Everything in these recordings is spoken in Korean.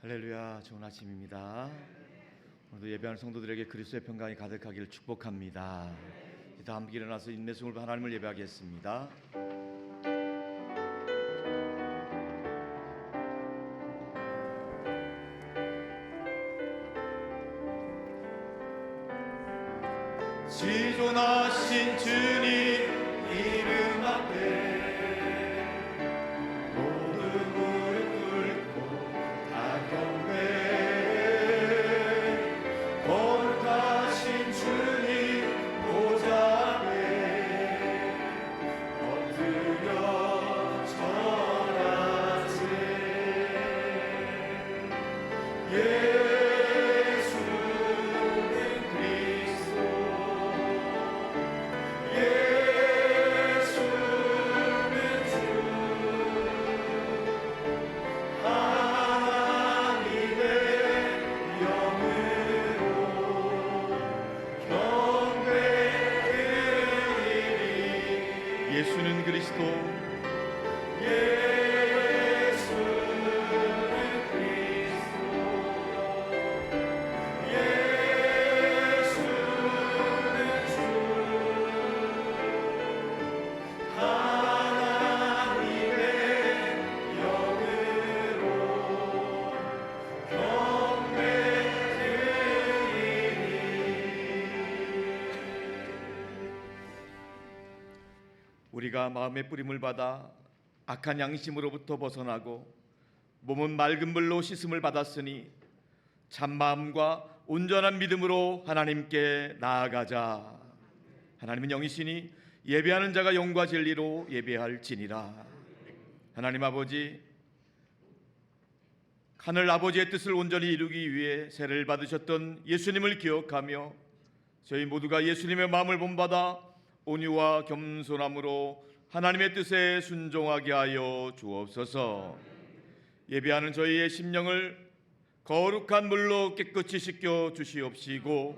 할렐루야, 좋은 아침입니다. 오늘도 예배하는 성도들에게 그리스도의 평강이 가득하기를 축복합니다. 다 함께 일어나서 인내성으로 하나님을 예배하겠습니다. 지존하신 주님 이름 앞에 예수는 그리스도 우리가 마음의 뿌림을 받아 악한 양심으로부터 벗어나고 몸은 맑은 물로 씻음을 받았으니 참마음과 온전한 믿음으로 하나님께 나아가자. 하나님은 영이시니 예배하는 자가 영과 진리로 예배할지니라. 하나님 아버지, 하늘 아버지의 뜻을 온전히 이루기 위해 세례를 받으셨던 예수님을 기억하며 저희 모두가 예수님의 마음을 본받아 온유와 겸손함으로 하나님의 뜻에 순종하게 하여 주옵소서. 예배하는 저희의 심령을 거룩한 물로 깨끗이 씻겨 주시옵시고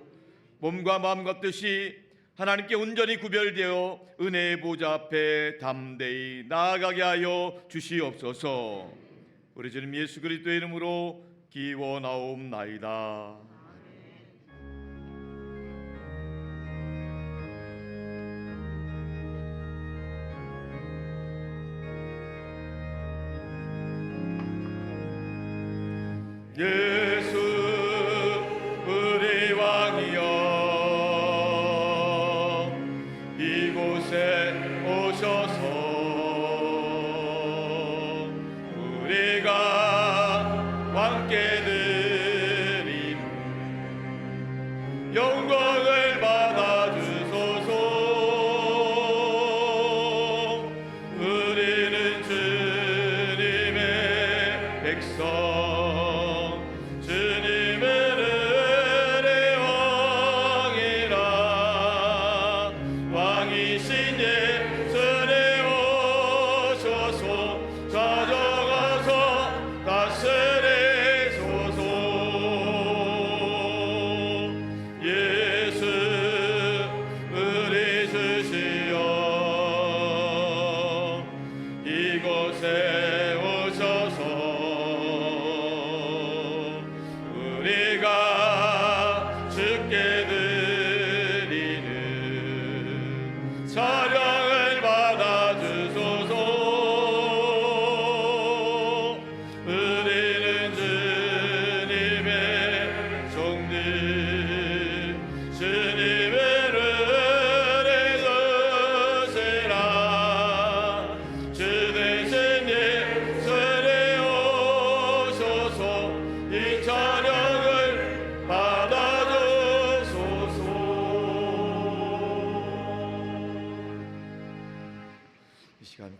몸과 마음과 뜻이 하나님께 온전히 구별되어 은혜의 보좌 앞에 담대히 나아가게 하여 주시옵소서. 우리 주님 예수 그리스도의 이름으로 기원하옵나이다. 예수 우리 왕이여 이곳에 오셔서 우리가 왕께 드린 영광을 받아주소서. 우리는 주님의 백성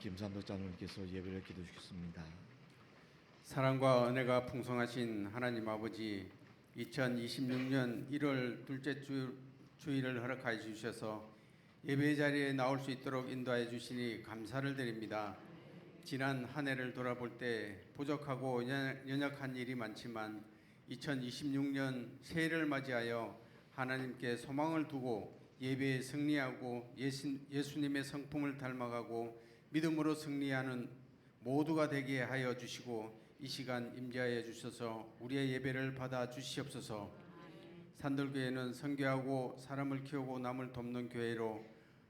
김산도장님께서 예배를 기도해 주셨습니다. 사랑과 은혜가 풍성하신 하나님 아버지, 2026년 1월 둘째 주일을 허락하여 주셔서 예배 자리에 나올 수 있도록 인도하여 주시니 감사를 드립니다. 지난 한 해를 돌아볼 때 부족하고 연약한 일이 많지만 2026년 새해를 맞이하여 하나님께 소망을 두고 예배에 승리하고 예수님의 성품을 닮아가고 믿음으로 승리하는 모두가 되게 하여 주시고 이 시간 임재하여 주셔서 우리의 예배를 받아 주시옵소서. 산돌교회는 선교하고 사람을 키우고 남을 돕는 교회로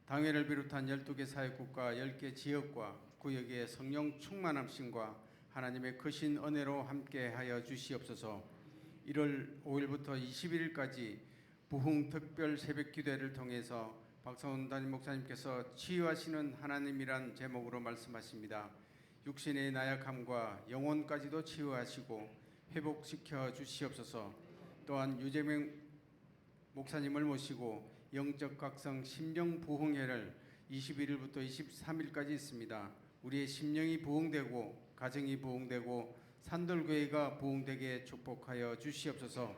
당회를 비롯한 12개 사역국과 10개 지역과 구역의 성령 충만함심과 하나님의 크신 은혜로 함께하여 주시옵소서. 1월 5일부터 21일까지 부흥 특별 새벽 기도회를 통해서 박성훈 담임 목사님께서 치유하시는 하나님이란 제목으로 말씀하십니다. 육신의 나약함과 영혼까지도 치유하시고 회복시켜 주시옵소서. 또한 유재명 목사님을 모시고 영적 각성 심령 부흥회를 21일부터 23일까지 있습니다. 우리의 심령이 부흥되고 가정이 부흥되고 산돌교회가 부흥되게 축복하여 주시옵소서.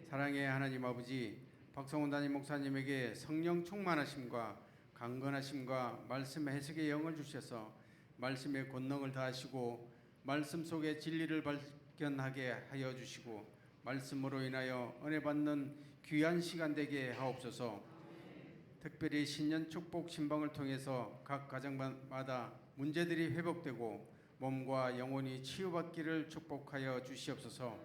사랑의 하나님 아버지, 박성훈 담임 목사님에게 성령 충만하심과 강건하심과 말씀의 해석의 영을 주셔서 말씀의 권능을 다하시고 말씀 속의 진리를 발견하게 하여 주시고 말씀으로 인하여 은혜 받는 귀한 시간 되게 하옵소서. 특별히 신년 축복 신방을 통해서 각 가정마다 문제들이 회복되고 몸과 영혼이 치유받기를 축복하여 주시옵소서.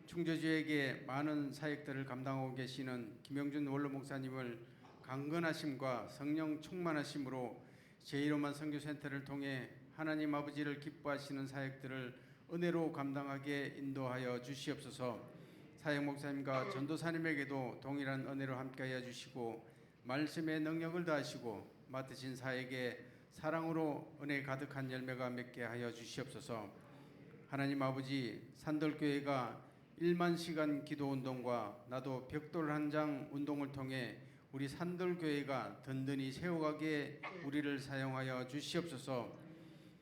충저주에게 많은 사역들을 감당하고 계시는 김영준 원로 목사님을 강건하심과 성령 충만하심으로 제1호만 선교센터를 통해 하나님 아버지를 기뻐하시는 사역들을 은혜로 감당하게 인도하여 주시옵소서. 사역 목사님과 전도사님에게도 동일한 은혜로 함께하여 주시고 말씀의 능력을 다하시고 맡으신 사역에 사랑으로 은혜 가득한 열매가 맺게 하여 주시옵소서. 하나님 아버지, 산돌교회가 1만 시간 기도운동과 나도 벽돌 한 장 운동을 통해 우리 산돌교회가 든든히 세워가기에 우리를 사용하여 주시옵소서.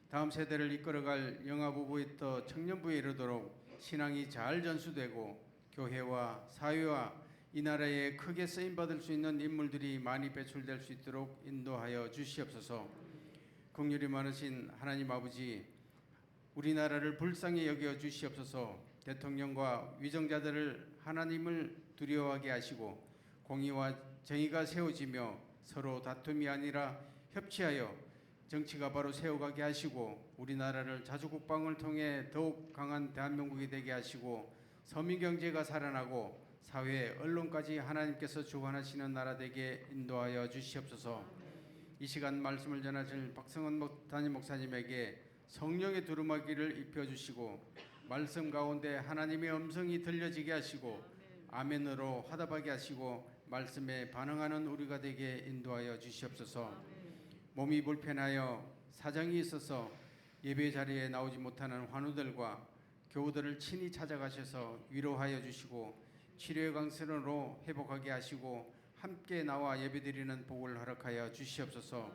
다음 세대를 이끌어갈 영아부부부터 청년부에 이르도록 신앙이 잘 전수되고 교회와 사회와 이 나라에 크게 쓰임받을 수 있는 인물들이 많이 배출될 수 있도록 인도하여 주시옵소서. 긍휼이 많으신 하나님 아버지, 우리나라를 불쌍히 여겨 주시옵소서. 대통령과 위정자들을 하나님을 두려워하게 하시고 공의와 정의가 세워지며 서로 다툼이 아니라 협치하여 정치가 바로 세워가게 하시고 우리나라를 자주국방을 통해 더욱 강한 대한민국이 되게 하시고 서민경제가 살아나고 사회, 언론까지 하나님께서 주관하시는 나라 되게 인도하여 주시옵소서. 이 시간 말씀을 전하실 박성훈 담임 목사님에게 성령의 두루마기를 입혀주시고 말씀 가운데 하나님의 음성이 들려지게 하시고 아멘으로 화답하게 하시고 말씀에 반응하는 우리가 되게 인도하여 주시옵소서. 몸이 불편하여 사정이 있어서 예배 자리에 나오지 못하는 환우들과 교우들을 친히 찾아가셔서 위로하여 주시고 치료의 강선으로 회복하게 하시고 함께 나와 예배드리는 복을 허락하여 주시옵소서.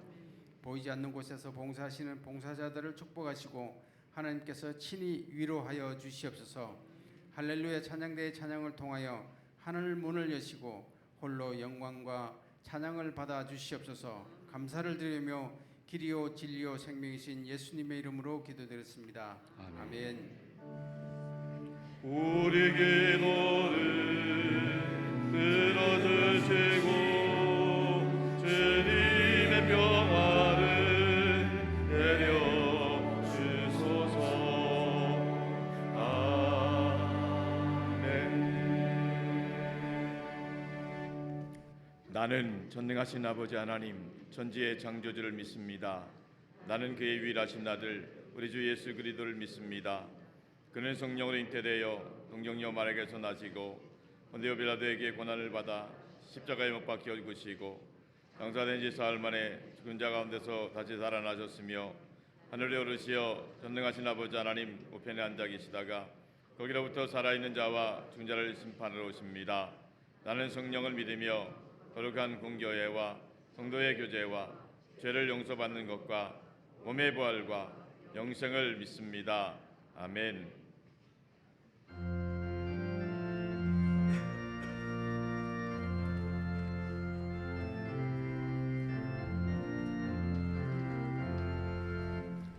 보이지 않는 곳에서 봉사하시는 봉사자들을 축복하시고 하나님께서 친히 위로하여 주시옵소서. 할렐루야 찬양대의 찬양을 통하여 하늘 문을 여시고 홀로 영광과 찬양을 받아 주시옵소서. 감사를 드리며 길이요 진리요 생명이신 예수님의 이름으로 기도드렸습니다. 아멘. 우리 기도를 들어주시고 주님의 평화를 내려 주소서. 아멘. 나는 전능하신 아버지 하나님 천지의 창조주를 믿습니다. 나는 그의 유일하신 아들 우리 주 예수 그리스도를 믿습니다. 그는 성령으로 잉태되어 동정녀 마리아에게서 나시고 본디오 빌라도에게 고난을 받아 십자가에 못 박혀 죽으시고 장사된 지 사흘 만에 죽은 자 가운데서 다시 살아나셨으며 하늘에 오르시어 전능하신 아버지 하나님 우편에 앉아 계시다가 거기로부터 살아있는 자와 죽은 자를 심판하러 오십니다. 나는 성령을 믿으며 거룩한 공교회와 성도의 교제와 죄를 용서받는 것과 몸의 부활과 영생을 믿습니다. 아멘.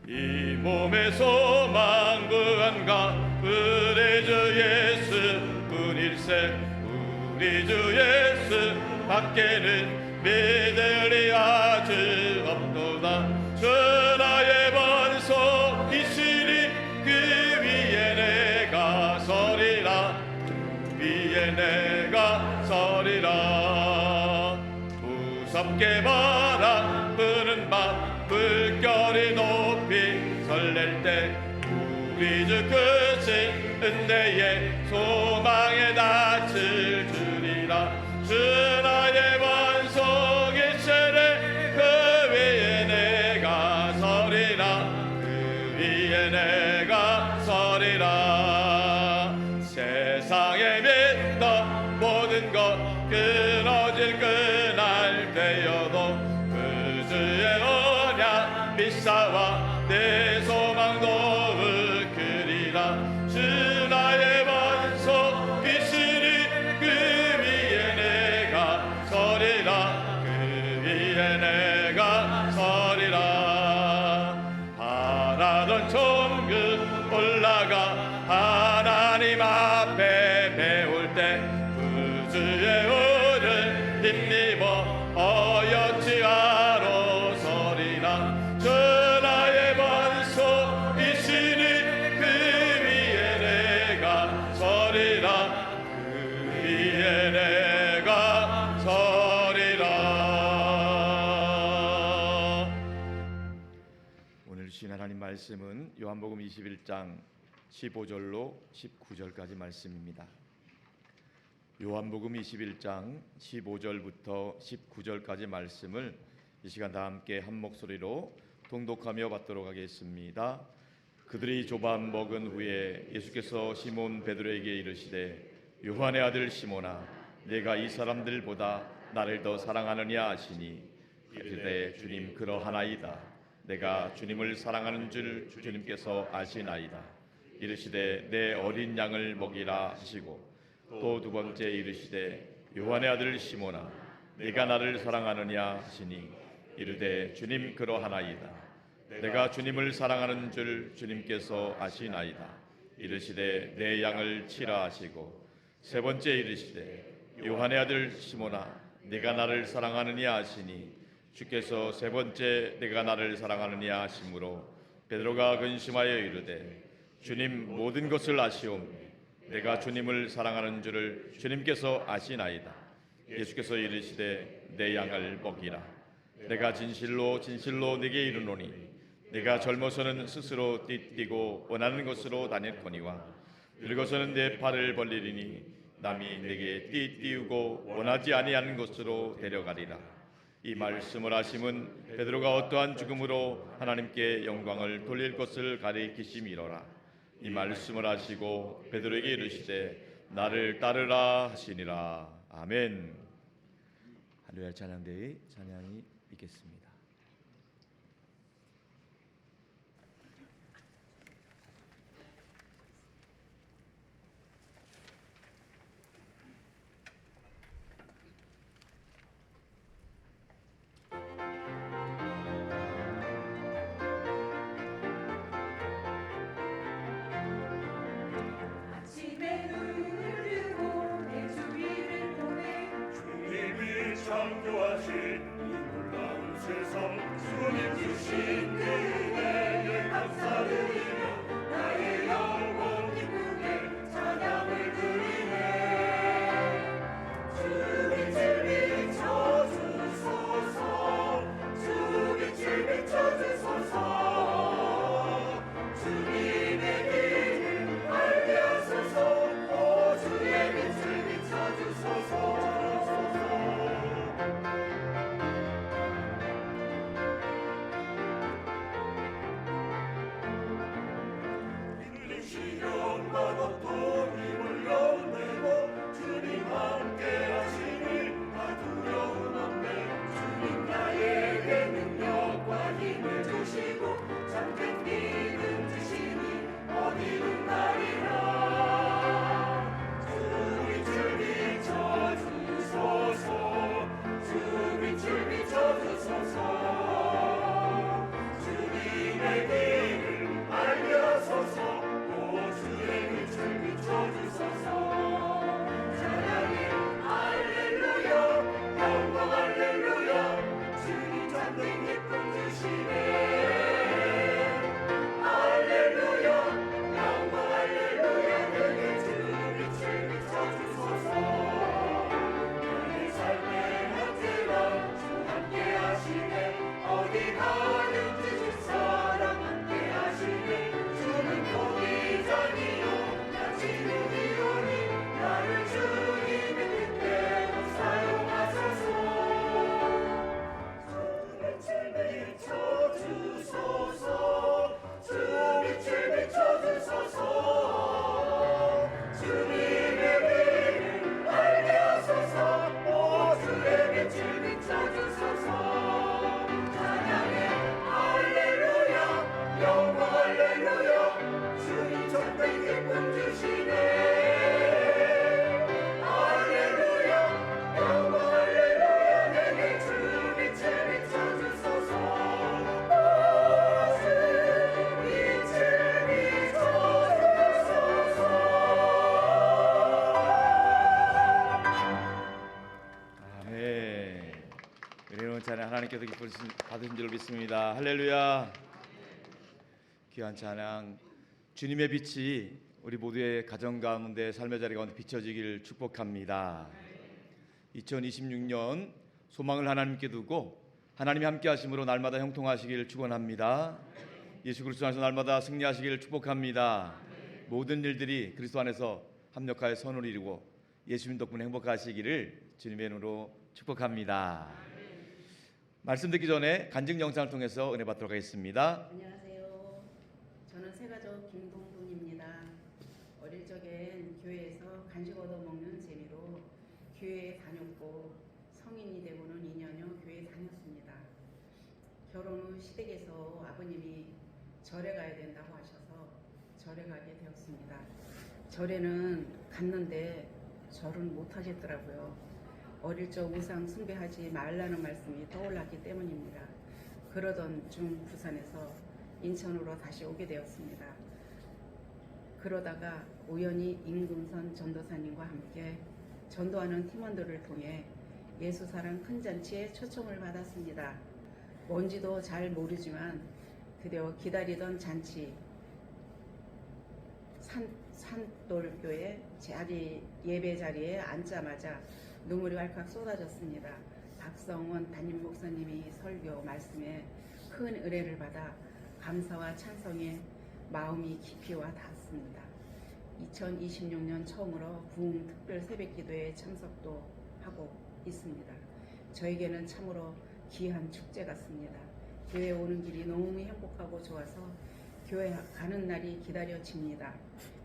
이 몸에서 만구한가 우리 주 예수 분일세 우리 주 예수 밖에는 믿으리 아주 없도다. 주 나의 번성이시니 그 위에 내가 서리라. 무섭게 바라보는 밤 물결이 높이 설렐 때 우리 주 크신 은혜의 소망에 낯을 주리라. 주 나의 원속이 세례 그 위에 내가 서리라. 그 위에 내가 서리라. 세상에 믿던 모든 것 끊어질 그날 되어도 그 주의 언약 믿사와 내 소망도 으크리라. 주 나의 원속이시니 그 위에 내가 서리라. 그 위에 내가 서리라. 바라던 천국 올라가 하나님 앞에 배울 때 그 주의 은을 힘입어 어여치 아로 서리라. 주 나의 원속이시니 그 위에 내가 서리라. 그 위에 내가 서리라. 오늘 주신 하나님 말씀은 요한복음 21장 15절로 19절까지 말씀입니다. 요한복음 21장 15절부터 19절까지 말씀을 이 시간 다 함께 한 목소리로 통독하며 받도록 하겠습니다. 그들이 조반 먹은 후에 예수께서 시몬 베드로에게 이르시되 요한의 아들 시몬아 내가 이 사람들보다 나를 더 사랑하느냐 하시니 이르되 주님 그러하나이다. 내가 주님을 사랑하는 줄 주님께서 아시나이다. 이르시되 내 어린 양을 먹이라 하시고 또 두 번째 이르시되 요한의 아들 시몬아 네가 나를 사랑하느냐 하시니 이르되 주님 그러하나이다. 내가 주님을 사랑하는 줄 주님께서 아시나이다. 이르시되 내 양을 치라 하시고 세 번째 이르시되 요한의 아들 시몬아 네가 나를 사랑하느냐 하시니 주께서 세 번째 내가 나를 사랑하느냐 하심으로 베드로가 근심하여 이르되 주님 모든 것을 아시오매 내가 주님을 사랑하는 줄을 주님께서 아시나이다. 예수께서 이르시되 내 양을 먹이라. 내가 진실로 진실로 네게 이르노니 내가 젊어서는 스스로 띠뛰고 원하는 곳으로 다녔거니와 늙어서는 내 팔을 벌리리니 남이 내게 띠띠우고 원하지 아니하는 곳으로 데려가리라. 이 말씀을 하심은 베드로가 어떠한 죽음으로 하나님께 영광을 돌릴 것을 가리키심이로라. 이 말씀을 하시고 베드로에게 이르시되 나를 따르라 하시니라. 아멘. 할렐루야. 찬양대의 찬양이 있겠습니다. 창조하신 이 놀라운 세상 주님 주신 그 은혜에 감사드리며 나의 영혼 기쁘게 찬양을 드리네. 주빛을 비춰주소서 주빛을 비춰주소서 주님의 길을 알게 하소서 오 주의 빛을 비춰주소서. 찬양 하나님께서 받으신 줄 믿습니다. 할렐루야. 귀한 찬양. 주님의 빛이 우리 모두의 가정 가운데 삶의 자리 가운데 비춰지길 축복합니다. 2026년 소망을 하나님께 두고 하나님이 함께 하심으로 날마다 형통하시길 축원합니다. 예수 그리스도 안에서 날마다 승리하시길 축복합니다. 모든 일들이 그리스도 안에서 합력하여 선을 이루고 예수님 덕분에 행복하시기를 주님의 이름으로 축복합니다. 말씀 듣기 전에 간증 영상을 통해서 은혜 받도록 하겠습니다. 안녕하세요. 저는 새가족 김동분입니다. 어릴 적엔 교회에서 간식 얻어 먹는 재미로 교회에 다녔고 성인이 되고는 2년여 교회에 다녔습니다. 결혼 후 시댁에서 아버님이 절에 가야 된다고 하셔서 절에 가게 되었습니다. 절에는 갔는데 절은 못 하겠더라고요. 어릴 적 우상 숭배하지 말라는 말씀이 떠올랐기 때문입니다. 그러던 중 부산에서 인천으로 다시 오게 되었습니다. 그러다가 우연히 임금선 전도사님과 함께 전도하는 팀원들을 통해 예수사랑 큰잔치에 초청을 받았습니다. 뭔지도 잘 모르지만 드디어 기다리던 잔치 산돌교회 예배 자리에 앉자마자 눈물이 왈칵 쏟아졌습니다. 박성원 담임 목사님이 설교 말씀에 큰 은혜를 받아 감사와 찬성에 마음이 깊이 와 닿았습니다. 2026년 처음으로 부흥 특별 새벽기도에 참석도 하고 있습니다. 저에게는 참으로 귀한 축제 같습니다. 교회 오는 길이 너무 행복하고 좋아서 교회 가는 날이 기다려집니다.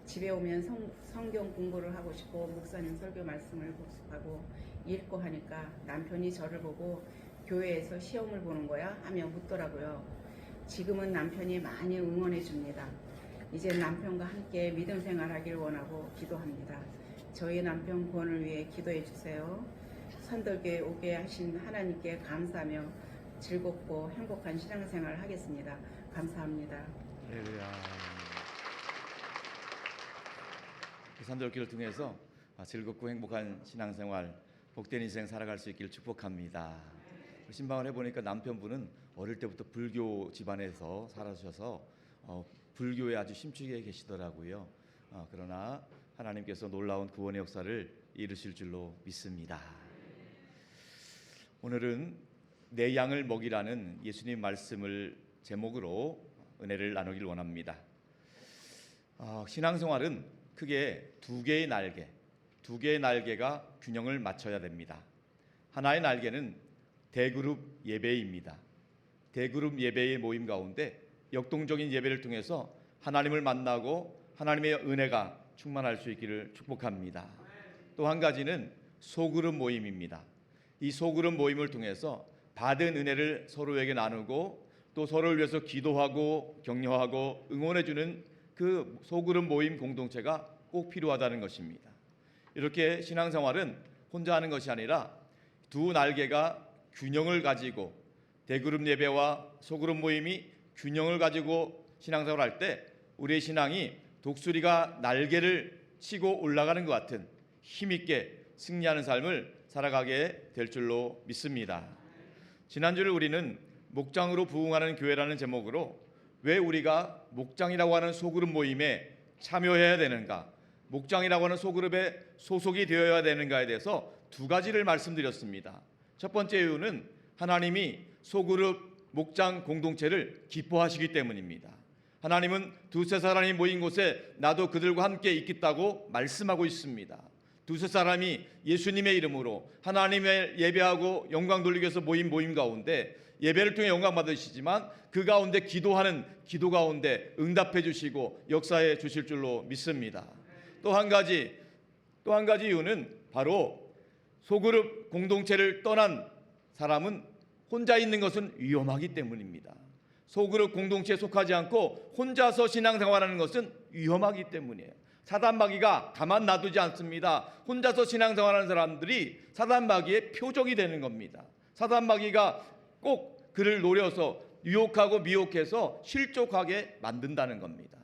집에 오면 성경 공부를 하고 싶고 목사님 설교 말씀을 복습하고 읽고 하니까 남편이 저를 보고 교회에서 시험을 보는 거야? 하며 묻더라고요. 지금은 남편이 많이 응원해 줍니다. 이제 남편과 함께 믿음 생활하길 원하고 기도합니다. 저희 남편 구원을 위해 기도해 주세요. 산돌교에 오게 하신 하나님께 감사하며 즐겁고 행복한 신앙생활을 하겠습니다. 감사합니다. 할렐루야. 산돌교를 통해서 즐겁고 행복한 신앙생활, 복된 인생 살아갈 수 있기를 축복합니다. 신방을 해보니까 남편분은 어릴 때부터 불교 집안에서 살아주셔서 불교에 아주 심취해 계시더라고요. 그러나 하나님께서 놀라운 구원의 역사를 이루실 줄로 믿습니다. 오늘은 내 양을 먹이라는 예수님 말씀을 제목으로 은혜를 나누길 원합니다. 신앙생활은 크게 두 개의 날개가 균형을 맞춰야 됩니다. 하나의 날개는 대그룹 예배입니다. 대그룹 예배의 모임 가운데 역동적인 예배를 통해서 하나님을 만나고 하나님의 은혜가 충만할 수 있기를 축복합니다. 또 한 가지는 소그룹 모임입니다. 이 소그룹 모임을 통해서 받은 은혜를 서로에게 나누고 또 서로를 위해서 기도하고 격려하고 응원해주는 그 소그룹 모임 공동체가 꼭 필요하다는 것입니다. 이렇게 신앙생활은 혼자 하는 것이 아니라 두 날개가 균형을 가지고 대그룹 예배와 소그룹 모임이 균형을 가지고 신앙생활을 할 때 우리의 신앙이 독수리가 날개를 치고 올라가는 것 같은 힘있게 승리하는 삶을 살아가게 될 줄로 믿습니다. 지난주를 우리는 목장으로 부흥하는 교회라는 제목으로 왜 우리가 목장이라고 하는 소그룹 모임에 참여해야 되는가, 목장이라고 하는 소그룹에 소속이 되어야 되는가에 대해서 두 가지를 말씀드렸습니다. 첫 번째 이유는 하나님이 소그룹 목장 공동체를 기뻐하시기 때문입니다. 하나님은 두세 사람이 모인 곳에 나도 그들과 함께 있겠다고 말씀하고 있습니다. 두세 사람이 예수님의 이름으로 하나님의 예배하고 영광 돌리기 위해서 모임 가운데 예배를 통해 영광 받으시지만 그 가운데 기도하는 기도 가운데 응답해 주시고 역사해 주실 줄로 믿습니다. 또 한 가지 이유는 바로 소그룹 공동체를 떠난 사람은 혼자 있는 것은 위험하기 때문입니다. 소그룹 공동체에 속하지 않고 혼자서 신앙생활하는 것은 위험하기 때문이에요. 사단마귀가 가만 놔두지 않습니다. 혼자서 신앙생활하는 사람들이 사단마귀의 표적이 되는 겁니다. 사단마귀가 꼭 그를 노려서 유혹하고 미혹해서 실족하게 만든다는 겁니다.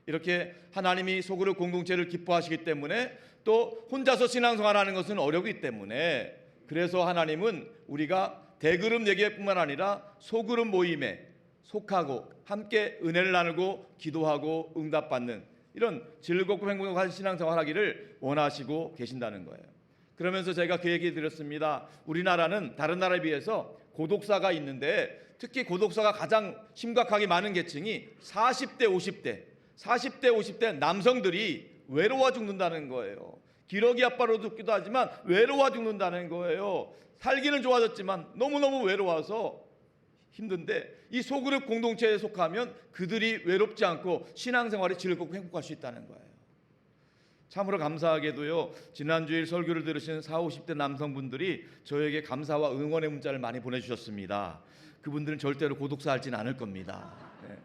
이렇게 하나님이 소그룹 공동체를 기뻐하시기 때문에 또 혼자서 신앙생활하는 것은 어렵기 때문에 그래서 하나님은 우리가 대그룹 예배뿐만 아니라 소그룹 모임에 속하고 함께 은혜를 나누고 기도하고 응답받는 이런 즐겁고 행복한 신앙생활 하기를 원하시고 계신다는 거예요. 그러면서 제가 그 얘기 드렸습니다. 우리나라는 다른 나라에 비해서 고독사가 있는데 특히 고독사가 가장 심각하게 많은 계층이 40대 50대 남성들이 외로워 죽는다는 거예요. 기러기 아빠로 죽기도 하지만 외로워 죽는다는 거예요. 살기는 좋아졌지만 너무너무 외로워서 힘든데 이 소그룹 공동체에 속하면 그들이 외롭지 않고 신앙생활이 즐겁고 행복할 수 있다는 거예요. 참으로 감사하게도요, 지난주일 설교를 들으신 40, 50대 남성분들이 저에게 감사와 응원의 문자를 많이 보내주셨습니다. 그분들은 절대로 고독사 할지는 않을 겁니다. 네.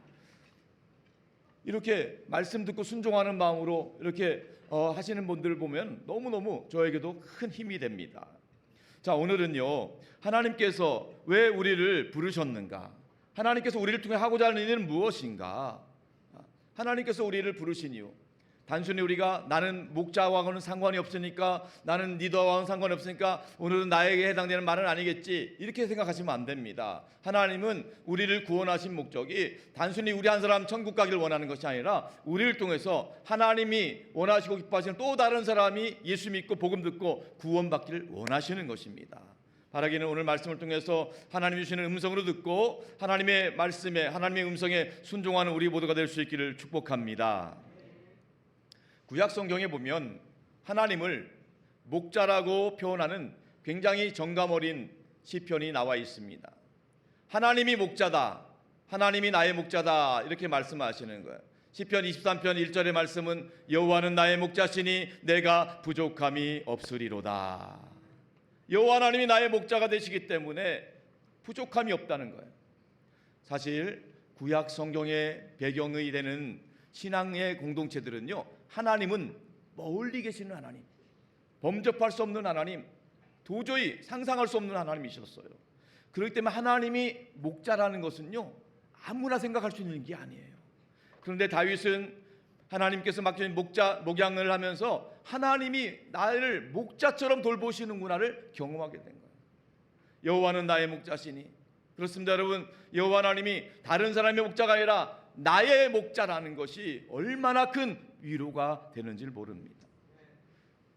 이렇게 말씀 듣고 순종하는 마음으로 이렇게 하시는 분들을 보면 너무너무 저에게도 큰 힘이 됩니다. 자, 오늘은요, 하나님께서 왜 우리를 부르셨는가? 하나님께서 우리를 통해 하고자 하는 일은 무엇인가? 하나님께서 우리를 부르신 이유, 단순히 우리가 나는 목자와는 상관이 없으니까, 나는 리더와는 상관이 없으니까 오늘은 나에게 해당되는 말은 아니겠지, 이렇게 생각하시면 안 됩니다. 하나님은 우리를 구원하신 목적이 단순히 우리 한 사람 천국 가기를 원하는 것이 아니라 우리를 통해서 하나님이 원하시고 기뻐하시는 또 다른 사람이 예수 믿고 복음 듣고 구원받기를 원하시는 것입니다. 바라기는 오늘 말씀을 통해서 하나님 주시는 음성으로 듣고 하나님의 말씀에, 하나님의 음성에 순종하는 우리 모두가 될 수 있기를 축복합니다. 구약 성경에 보면 하나님을 목자라고 표현하는 굉장히 정감 어린 시편이 나와 있습니다. 하나님이 목자다, 하나님이 나의 목자다, 이렇게 말씀하시는 거예요. 시편 23편 1절의 말씀은 여호와는 나의 목자시니 내가 부족함이 없으리로다. 여호와 하나님이 나의 목자가 되시기 때문에 부족함이 없다는 거예요. 사실 구약 성경의 배경이 되는 신앙의 공동체들은요, 하나님은 멀리 계시는 하나님, 범접할 수 없는 하나님, 도저히 상상할 수 없는 하나님이셨어요. 그렇기 때문에 하나님이 목자라는 것은요, 아무나 생각할 수 있는 게 아니에요. 그런데 다윗은 하나님께서 맡겨진 목양을 하면서 하나님이 나를 목자처럼 돌보시는구나를 경험하게 된 거예요. 여호와는 나의 목자시니, 그렇습니다 여러분, 여호와 하나님이 다른 사람의 목자가 아니라 나의 목자라는 것이 얼마나 큰 위로가 되는지를 모릅니다.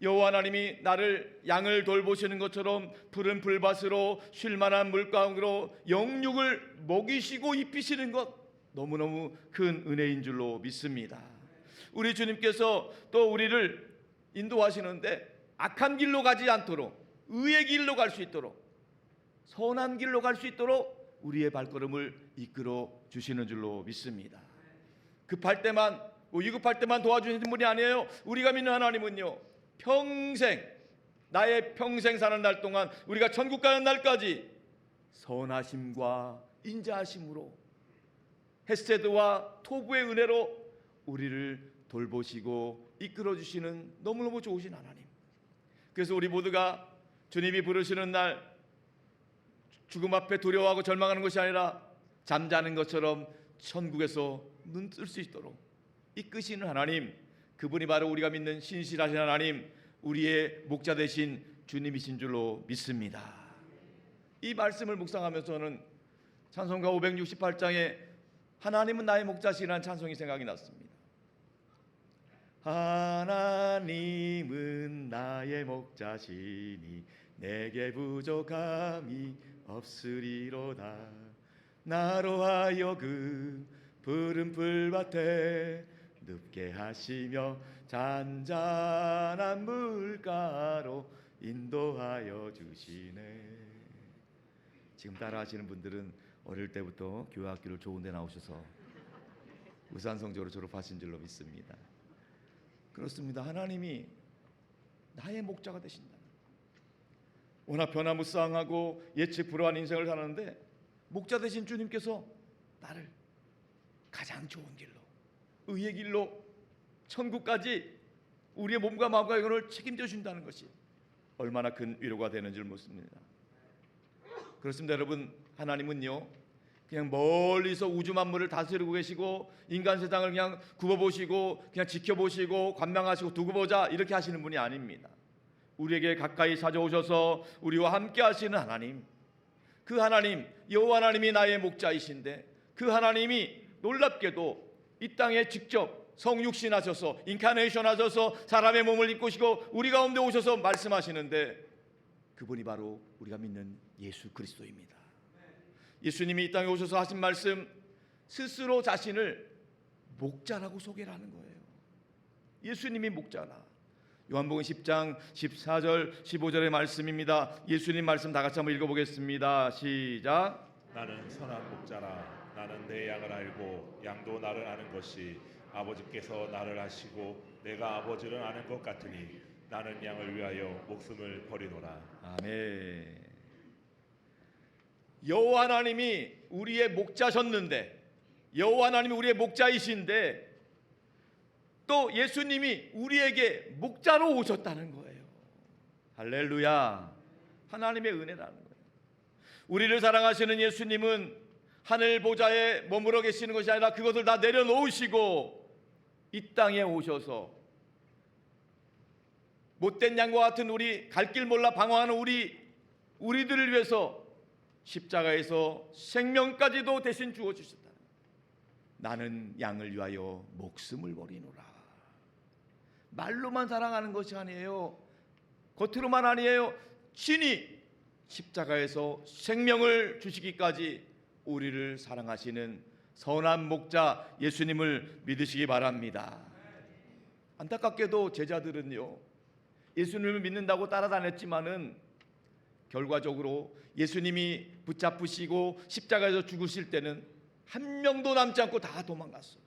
여호와 하나님이 나를 양을 돌보시는 것처럼 푸른 풀밭으로 쉴만한 물가으로 영육을 먹이시고 입히시는 것, 너무너무 큰 은혜인 줄로 믿습니다. 우리 주님께서 또 우리를 인도하시는데 악한 길로 가지 않도록, 의의 길로 갈 수 있도록, 선한 길로 갈 수 있도록 우리의 발걸음을 이끌어 주시는 줄로 믿습니다. 급할 때만, 위급할 때만 도와주시는 분이 아니에요. 우리가 믿는 하나님은요, 평생, 나의 평생 사는 날 동안, 우리가 천국 가는 날까지 선하심과 인자하심으로, 헤세드와 토부의 은혜로 우리를 돌보시고 이끌어 주시는 너무너무 좋으신 하나님. 그래서 우리 모두가 주님이 부르시는 날 죽음 앞에 두려워하고 절망하는 것이 아니라 잠자는 것처럼 천국에서 눈 뜰 수 있도록 이끄시는 하나님, 그분이 바로 우리가 믿는 신실하신 하나님, 우리의 목자 되신 주님이신 줄로 믿습니다. 이 말씀을 묵상하면서 저는 찬송가 568장에 하나님은 나의 목자시라는 찬송이 생각이 났습니다. 하나님은 나의 목자시니 내게 부족함이 없으리로다. 나로 하여금 푸른 풀밭에 눕게 하시며 잔잔한 물가로 인도하여 주시네. 지금 따라하시는 분들은 어릴 때부터 교회학교를 좋은 데 나오셔서 우산성적으로 졸업하신 줄로 믿습니다. 그렇습니다. 하나님이 나의 목자가 되신다. 워낙 변화무쌍하고 예측 불허한 인생을 사는데 목자 되신 주님께서 나를 가장 좋은 길로, 의의 길로, 천국까지 우리의 몸과 마음과 영혼을 책임져 주신다는 것이 얼마나 큰 위로가 되는 줄 묻습니다. 그렇습니다 여러분, 하나님은요 그냥 멀리서 우주 만물을 다스리고 계시고 인간 세상을 그냥 굽어보시고 그냥 지켜보시고 관망하시고 두고 보자 이렇게 하시는 분이 아닙니다. 우리에게 가까이 찾아오셔서 우리와 함께 하시는 하나님, 그 하나님 여호와 하나님이 나의 목자이신데 그 하나님이 놀랍게도 이 땅에 직접 성육신하셔서 인카네이션 하셔서 사람의 몸을 입고시고 우리 가운데 오셔서 말씀하시는데 그분이 바로 우리가 믿는 예수 그리스도입니다. 예수님이 이 땅에 오셔서 하신 말씀, 스스로 자신을 목자라고 소개를 하는 거예요. 예수님이 목자라. 요한복음 10장 14절 15절의 말씀입니다. 예수님 말씀 다 같이 한번 읽어보겠습니다. 시작. 나는 선한 목자라. 나는 내 양을 알고 양도 나를 아는 것이 아버지께서 나를 아시고 내가 아버지를 아는 것 같으니 나는 양을 위하여 목숨을 버리노라. 아멘. 여호와 하나님이 우리의 목자셨는데, 여호와 하나님이 우리의 목자이신데 또 예수님이 우리에게 목자로 오셨다는 거예요. 할렐루야. 하나님의 은혜라는 거예요. 우리를 사랑하시는 예수님은 하늘 보좌에 머물러 계시는 것이 아니라 그것을 다 내려놓으시고 이 땅에 오셔서 못된 양과 같은 우리, 갈 길 몰라 방황하는 우리들을 위해서 십자가에서 생명까지도 대신 주어 주셨다. 나는 양을 위하여 목숨을 버리노라. 말로만 사랑하는 것이 아니에요. 겉으로만 아니에요. 친히 십자가에서 생명을 주시기까지 우리를 사랑하시는 선한 목자 예수님을 믿으시기 바랍니다. 안타깝게도 제자들은요, 예수님을 믿는다고 따라다녔지만은 결과적으로 예수님이 붙잡으시고 십자가에서 죽으실 때는 한 명도 남지 않고 다 도망갔어요.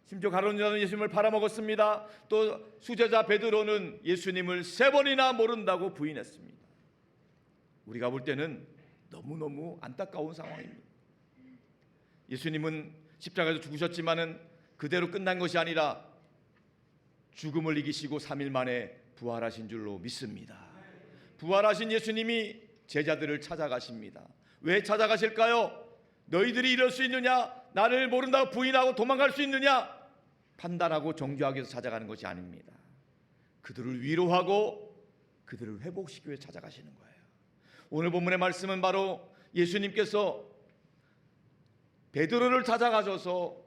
심지어 가룟 유다는 예수님을 팔아먹었습니다. 또 수제자 베드로는 예수님을 3번이나 모른다고 부인했습니다. 우리가 볼 때는 너무너무 안타까운 상황입니다. 예수님은 십자가에서 죽으셨지만은 그대로 끝난 것이 아니라 죽음을 이기시고 3일 만에 부활하신 줄로 믿습니다. 부활하신 예수님이 제자들을 찾아가십니다. 왜 찾아가실까요? 너희들이 이럴 수 있느냐? 나를 모른다고 부인하고 도망갈 수 있느냐? 판단하고 정죄하기 위해서 찾아가는 것이 아닙니다. 그들을 위로하고 그들을 회복시키기 위해 찾아가시는 거예요. 오늘 본문의 말씀은 바로 예수님께서 베드로를 찾아가셔서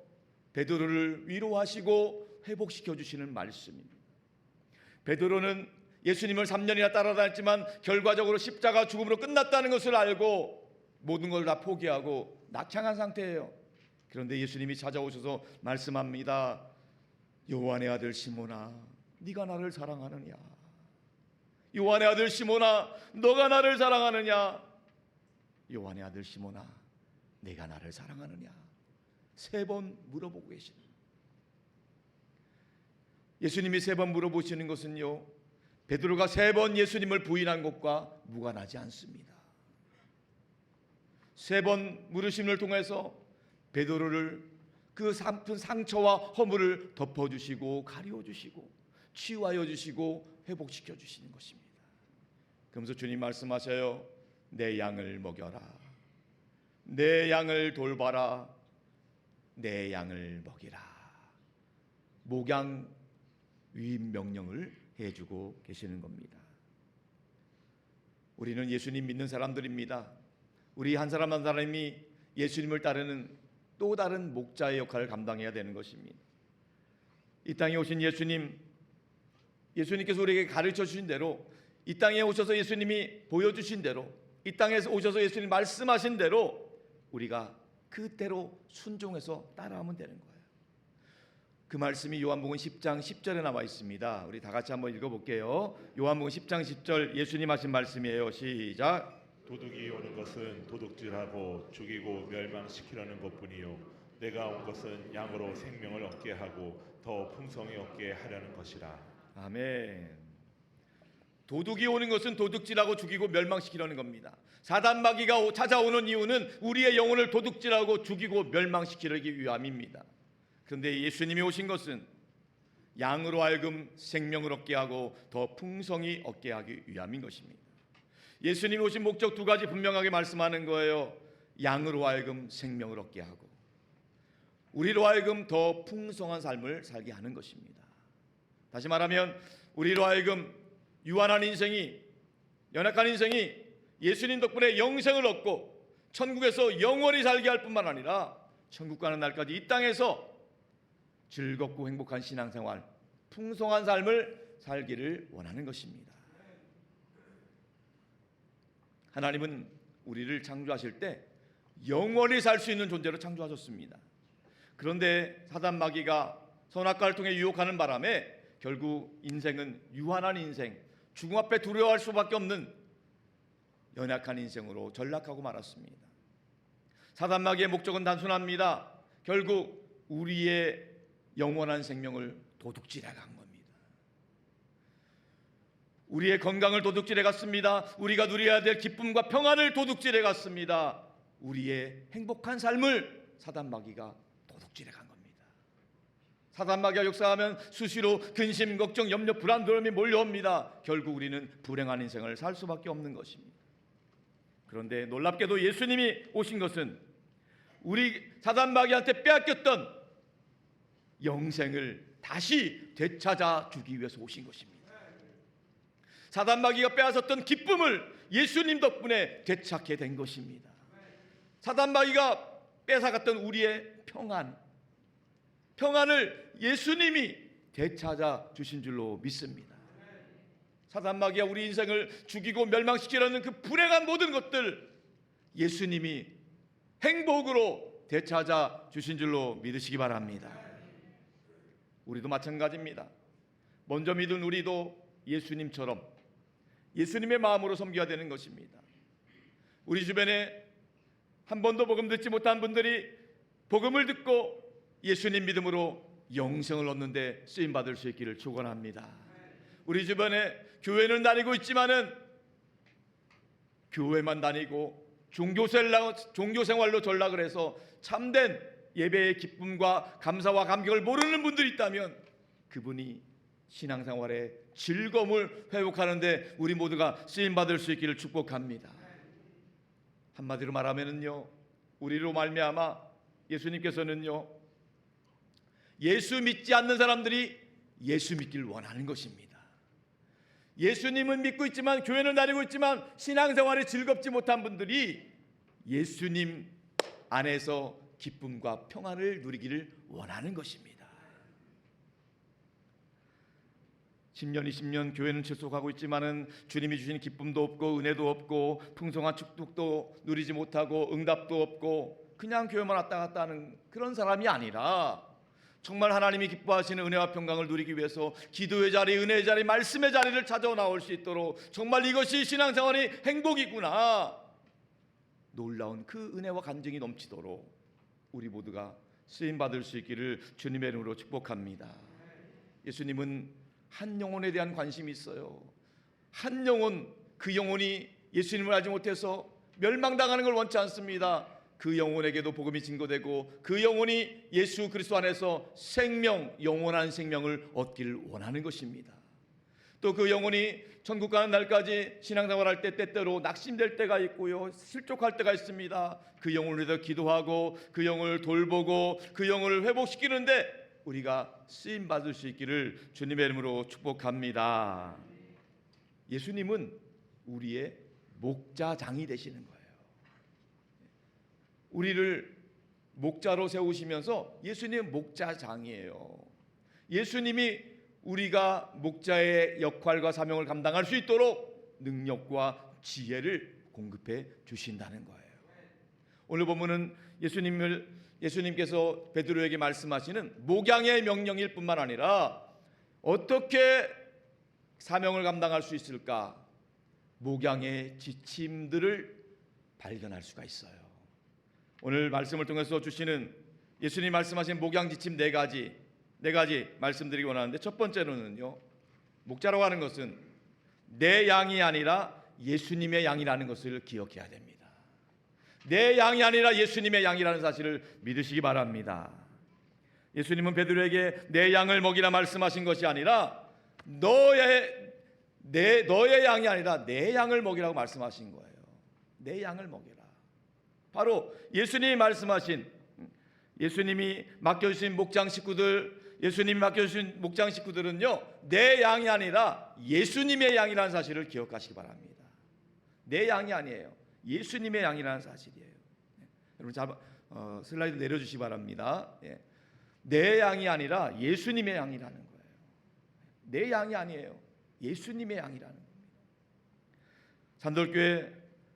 베드로를 위로하시고 회복시켜 주시는 말씀입니다. 베드로는 예수님을 3년이나 따라다녔지만 결과적으로 십자가 죽음으로 끝났다는 것을 알고 모든 걸 다 포기하고 낙향한 상태예요. 그런데 예수님이 찾아오셔서 말씀합니다. 요한의 아들 시몬아, 네가 나를 사랑하느냐? 요한의 아들 시몬아, 너가 나를 사랑하느냐? 요한의 아들 시몬아, 내가 나를 사랑하느냐? 3번 물어보고 계십니다. 예수님이 3번 물어보시는 것은요, 베드로가 3번 예수님을 부인한 것과 무관하지 않습니다. 3번 물으심을 통해서 베드로를 그 상처와 허물을 덮어주시고 가려주시고 치유하여 주시고 회복시켜 주시는 것입니다. 그러면서 주님 말씀하셔요. 내 양을 먹여라. 내 양을 돌봐라. 내 양을 먹이라. 목양 위임 명령을 해주고 계시는 겁니다. 우리는 예수님 믿는 사람들입니다. 우리 한 사람 한 사람이 예수님을 따르는 또 다른 목자의 역할을 감당해야 되는 것입니다. 이 땅에 오신 예수님께서 우리에게 가르쳐 주신 대로, 이 땅에 오셔서 예수님이 보여주신 대로, 이 땅에 오셔서 예수님 말씀하신 대로 우리가 그대로 순종해서 따라하면 되는 거예요. 그 말씀이 요한복음 10장 10절에 나와 있습니다. 우리 다 같이 한번 읽어볼게요. 요한복음 10장 10절 예수님 하신 말씀이에요. 시작. 도둑이 오는 것은 도둑질하고 죽이고 멸망시키려는 것뿐이요 내가 온 것은 양으로 생명을 얻게 하고 더 풍성히 얻게 하려는 것이라. 아멘. 도둑이 오는 것은 도둑질하고 죽이고 멸망시키려는 겁니다. 사단 마귀가 찾아오는 이유는 우리의 영혼을 도둑질하고 죽이고 멸망시키려기 위함입니다. 그런데 예수님이 오신 것은 양으로 하여금 생명을 얻게 하고 더 풍성히 얻게 하기 위함인 것입니다. 예수님이 오신 목적 2가지 분명하게 말씀하는 거예요. 양으로 하여금 생명을 얻게 하고 우리로 하여금 더 풍성한 삶을 살게 하는 것입니다. 다시 말하면 우리로 하여금 유한한 인생이, 연약한 인생이 예수님 덕분에 영생을 얻고 천국에서 영원히 살게 할 뿐만 아니라 천국 가는 날까지 이 땅에서 즐겁고 행복한 신앙생활, 풍성한 삶을 살기를 원하는 것입니다. 하나님은 우리를 창조하실 때 영원히 살 수 있는 존재로 창조하셨습니다. 그런데 사단 마귀가 선악과를 통해 유혹하는 바람에 결국 인생은 유한한 인생, 죽음 앞에 두려워할 수밖에 없는 연약한 인생으로 전락하고 말았습니다. 사단 마귀의 목적은 단순합니다. 결국 우리의 영원한 생명을 도둑질해 간 겁니다. 우리의 건강을 도둑질해 갔습니다. 우리가 누려야 될 기쁨과 평안을 도둑질해 갔습니다. 우리의 행복한 삶을 사단 마귀가 도둑질해 간 겁니다. 사단 마귀가 역사하면 수시로 근심, 걱정, 염려, 불안, 두려움이 몰려옵니다. 결국 우리는 불행한 인생을 살 수밖에 없는 것입니다. 그런데 놀랍게도 예수님이 오신 것은 우리 사단 마귀한테 빼앗겼던 영생을 다시 되찾아 주기 위해서 오신 것입니다. 사단 마귀가 빼앗았던 기쁨을 예수님 덕분에 되찾게 된 것입니다. 사단 마귀가 뺏어갔던 우리의 평안을 예수님이 되찾아 주신 줄로 믿습니다. 사단 마귀가 우리 인생을 죽이고 멸망시키려는 그 불행한 모든 것들 예수님이 행복으로 되찾아 주신 줄로 믿으시기 바랍니다. 우리도 마찬가지입니다. 먼저 믿은 우리도 예수님처럼 예수님의 마음으로 섬겨야 되는 것입니다. 우리 주변에 한 번도 복음 듣지 못한 분들이 복음을 듣고 예수님 믿음으로 영생을 얻는데 쓰임 받을 수 있기를 축원합니다. 우리 주변에 교회는 다니고 있지만은 교회만 다니고 종교생활로 전락을 해서 참된 예배의 기쁨과 감사와 감격을 모르는 분들이 있다면 그분이 신앙생활의 즐거움을 회복하는데 우리 모두가 쓰임받을 수 있기를 축복합니다. 한마디로 말하면은요, 우리로 말미암아 예수님께서는요, 예수 믿지 않는 사람들이 예수 믿기를 원하는 것입니다. 예수님은 믿고 있지만 교회는 다니고 있지만 신앙생활이 즐겁지 못한 분들이 예수님 안에서 기쁨과 평안을 누리기를 원하는 것입니다. 10년, 20년 교회는 출석하고 있지만은 주님이 주신 기쁨도 없고 은혜도 없고 풍성한 축복도 누리지 못하고 응답도 없고 그냥 교회만 왔다 갔다 하는 그런 사람이 아니라 정말 하나님이 기뻐하시는 은혜와 평강을 누리기 위해서 기도의 자리, 은혜의 자리, 말씀의 자리를 찾아 나올 수 있도록 정말 이것이 신앙생활이 행복이구나, 놀라운 그 은혜와 간증이 넘치도록 우리 모두가 쓰임받을 수 있기를 주님의 이름으로 축복합니다. 예수님은 한 영혼에 대한 관심이 있어요. 한 영혼, 그 영혼이 예수님을 알지 못해서 멸망당하는 걸 원치 않습니다. 그 영혼에게도 복음이 증거되고 그 영혼이 예수 그리스도 안에서 생명, 영원한 생명을 얻기를 원하는 것입니다. 또 그 영혼이 천국 가는 날까지 신앙생활할 때 때때로 낙심될 때가 있고요, 실족할 때가 있습니다. 그 영혼을 위해서 기도하고 그 영혼을 돌보고 그 영혼을 회복시키는데 우리가 쓰임 받을 수 있기를 주님의 이름으로 축복합니다. 예수님은 우리의 목자장이 되시는 거예요. 우리를 목자로 세우시면서 예수님은 목자장이에요. 예수님이 우리가 목자의 역할과 사명을 감당할 수 있도록 능력과 지혜를 공급해 주신다는 거예요. 오늘 본문은 예수님께서 베드로에게 말씀하시는 목양의 명령일 뿐만 아니라 어떻게 사명을 감당할 수 있을까, 목양의 지침들을 발견할 수가 있어요. 오늘 말씀을 통해서 주시는 예수님 말씀하신 목양 지침 네 가지 말씀드리기 원하는데, 첫 번째로는요, 목자라고 하는 것은 내 양이 아니라 예수님의 양이라는 것을 기억해야 됩니다. 내 양이 아니라 예수님의 양이라는 사실을 믿으시기 바랍니다. 예수님은 베드로에게 내 양을 먹이라 말씀하신 것이 아니라 너의 양이 아니라 내 양을 먹이라고 말씀하신 거예요. 내 양을 먹이라. 바로 예수님이 말씀하신, 예수님이 맡겨주신 목장 식구들은요, 내 양이 아니라 예수님의 양이라는 사실을 기억하시기 바랍니다. 내 양이 아니에요. 예수님의 양이라는 사실이에요. 여러분 슬라이드 내려주시기 바랍니다. 내 양이 아니라 예수님의 양이라는 거예요. 내 양이 아니에요. 예수님의 양이라는 겁니다. 산돌교회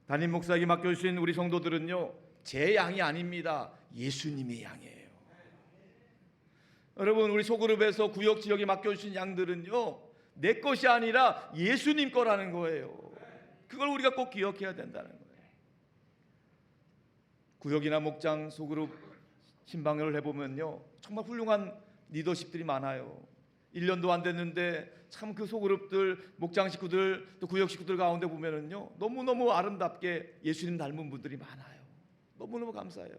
담임 목사에게 맡겨주신 우리 성도들은요, 제 양이 아닙니다. 예수님의 양이에요. 여러분, 우리 소그룹에서 구역 지역에 맡겨주신 양들은요, 내 것이 아니라 예수님 거라는 거예요. 그걸 우리가 꼭 기억해야 된다는 거예요. 구역이나 목장, 소그룹 신방을 해보면요, 정말 훌륭한 리더십들이 많아요. 1년도 안 됐는데 참 그 소그룹들, 목장 식구들, 또 구역 식구들 가운데 보면은요, 너무너무 아름답게 예수님 닮은 분들이 많아요. 너무너무 감사해요.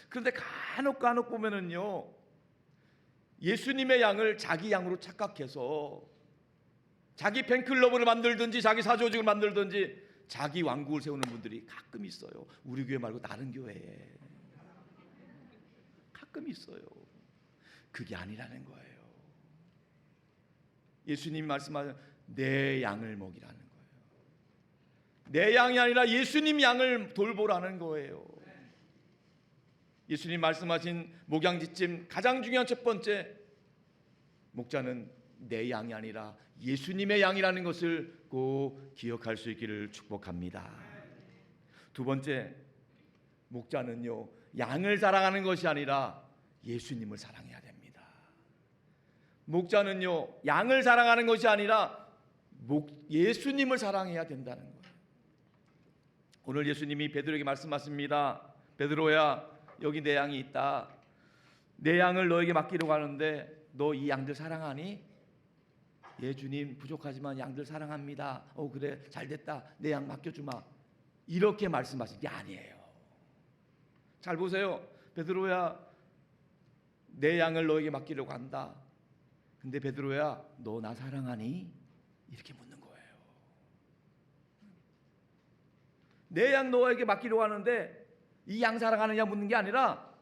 그런데 간혹 보면은요, 예수님의 양을 자기 양으로 착각해서 자기 팬클럽을 만들든지 자기 사조직을 만들든지 자기 왕국을 세우는 분들이 가끔 있어요. 우리 교회 말고 다른 교회에 가끔 있어요. 그게 아니라는 거예요. 예수님 말씀하신 내 양을 먹이라는 거예요. 내 양이 아니라 예수님 양을 돌보라는 거예요. 예수님 말씀하신 목양지침 가장 중요한 첫 번째, 목자는 내 양이 아니라 예수님의 양이라는 것을 꼭 기억할 수 있기를 축복합니다. 두 번째, 목자는요, 양을 사랑하는 것이 아니라 예수님을 사랑해야 됩니다. 목자는요, 양을 사랑하는 것이 아니라 예수님을 사랑해야 된다는 거예요. 오늘 예수님이 베드로에게 말씀하십니다. 베드로야, 여기 내 양이 있다. 내 양을 너에게 맡기려고 하는데 너 이 양들 사랑하니? 예, 주님, 부족하지만 양들 사랑합니다. 그래, 잘됐다. 내 양 맡겨주마. 이렇게 말씀하신 게 아니에요. 잘 보세요. 베드로야, 내 양을 너에게 맡기려고 한다. 근데 베드로야, 너 나 사랑하니? 이렇게 묻는 거예요. 내 양 너에게 맡기려고 하는데 이 양 사랑하느냐 묻는 게 아니라,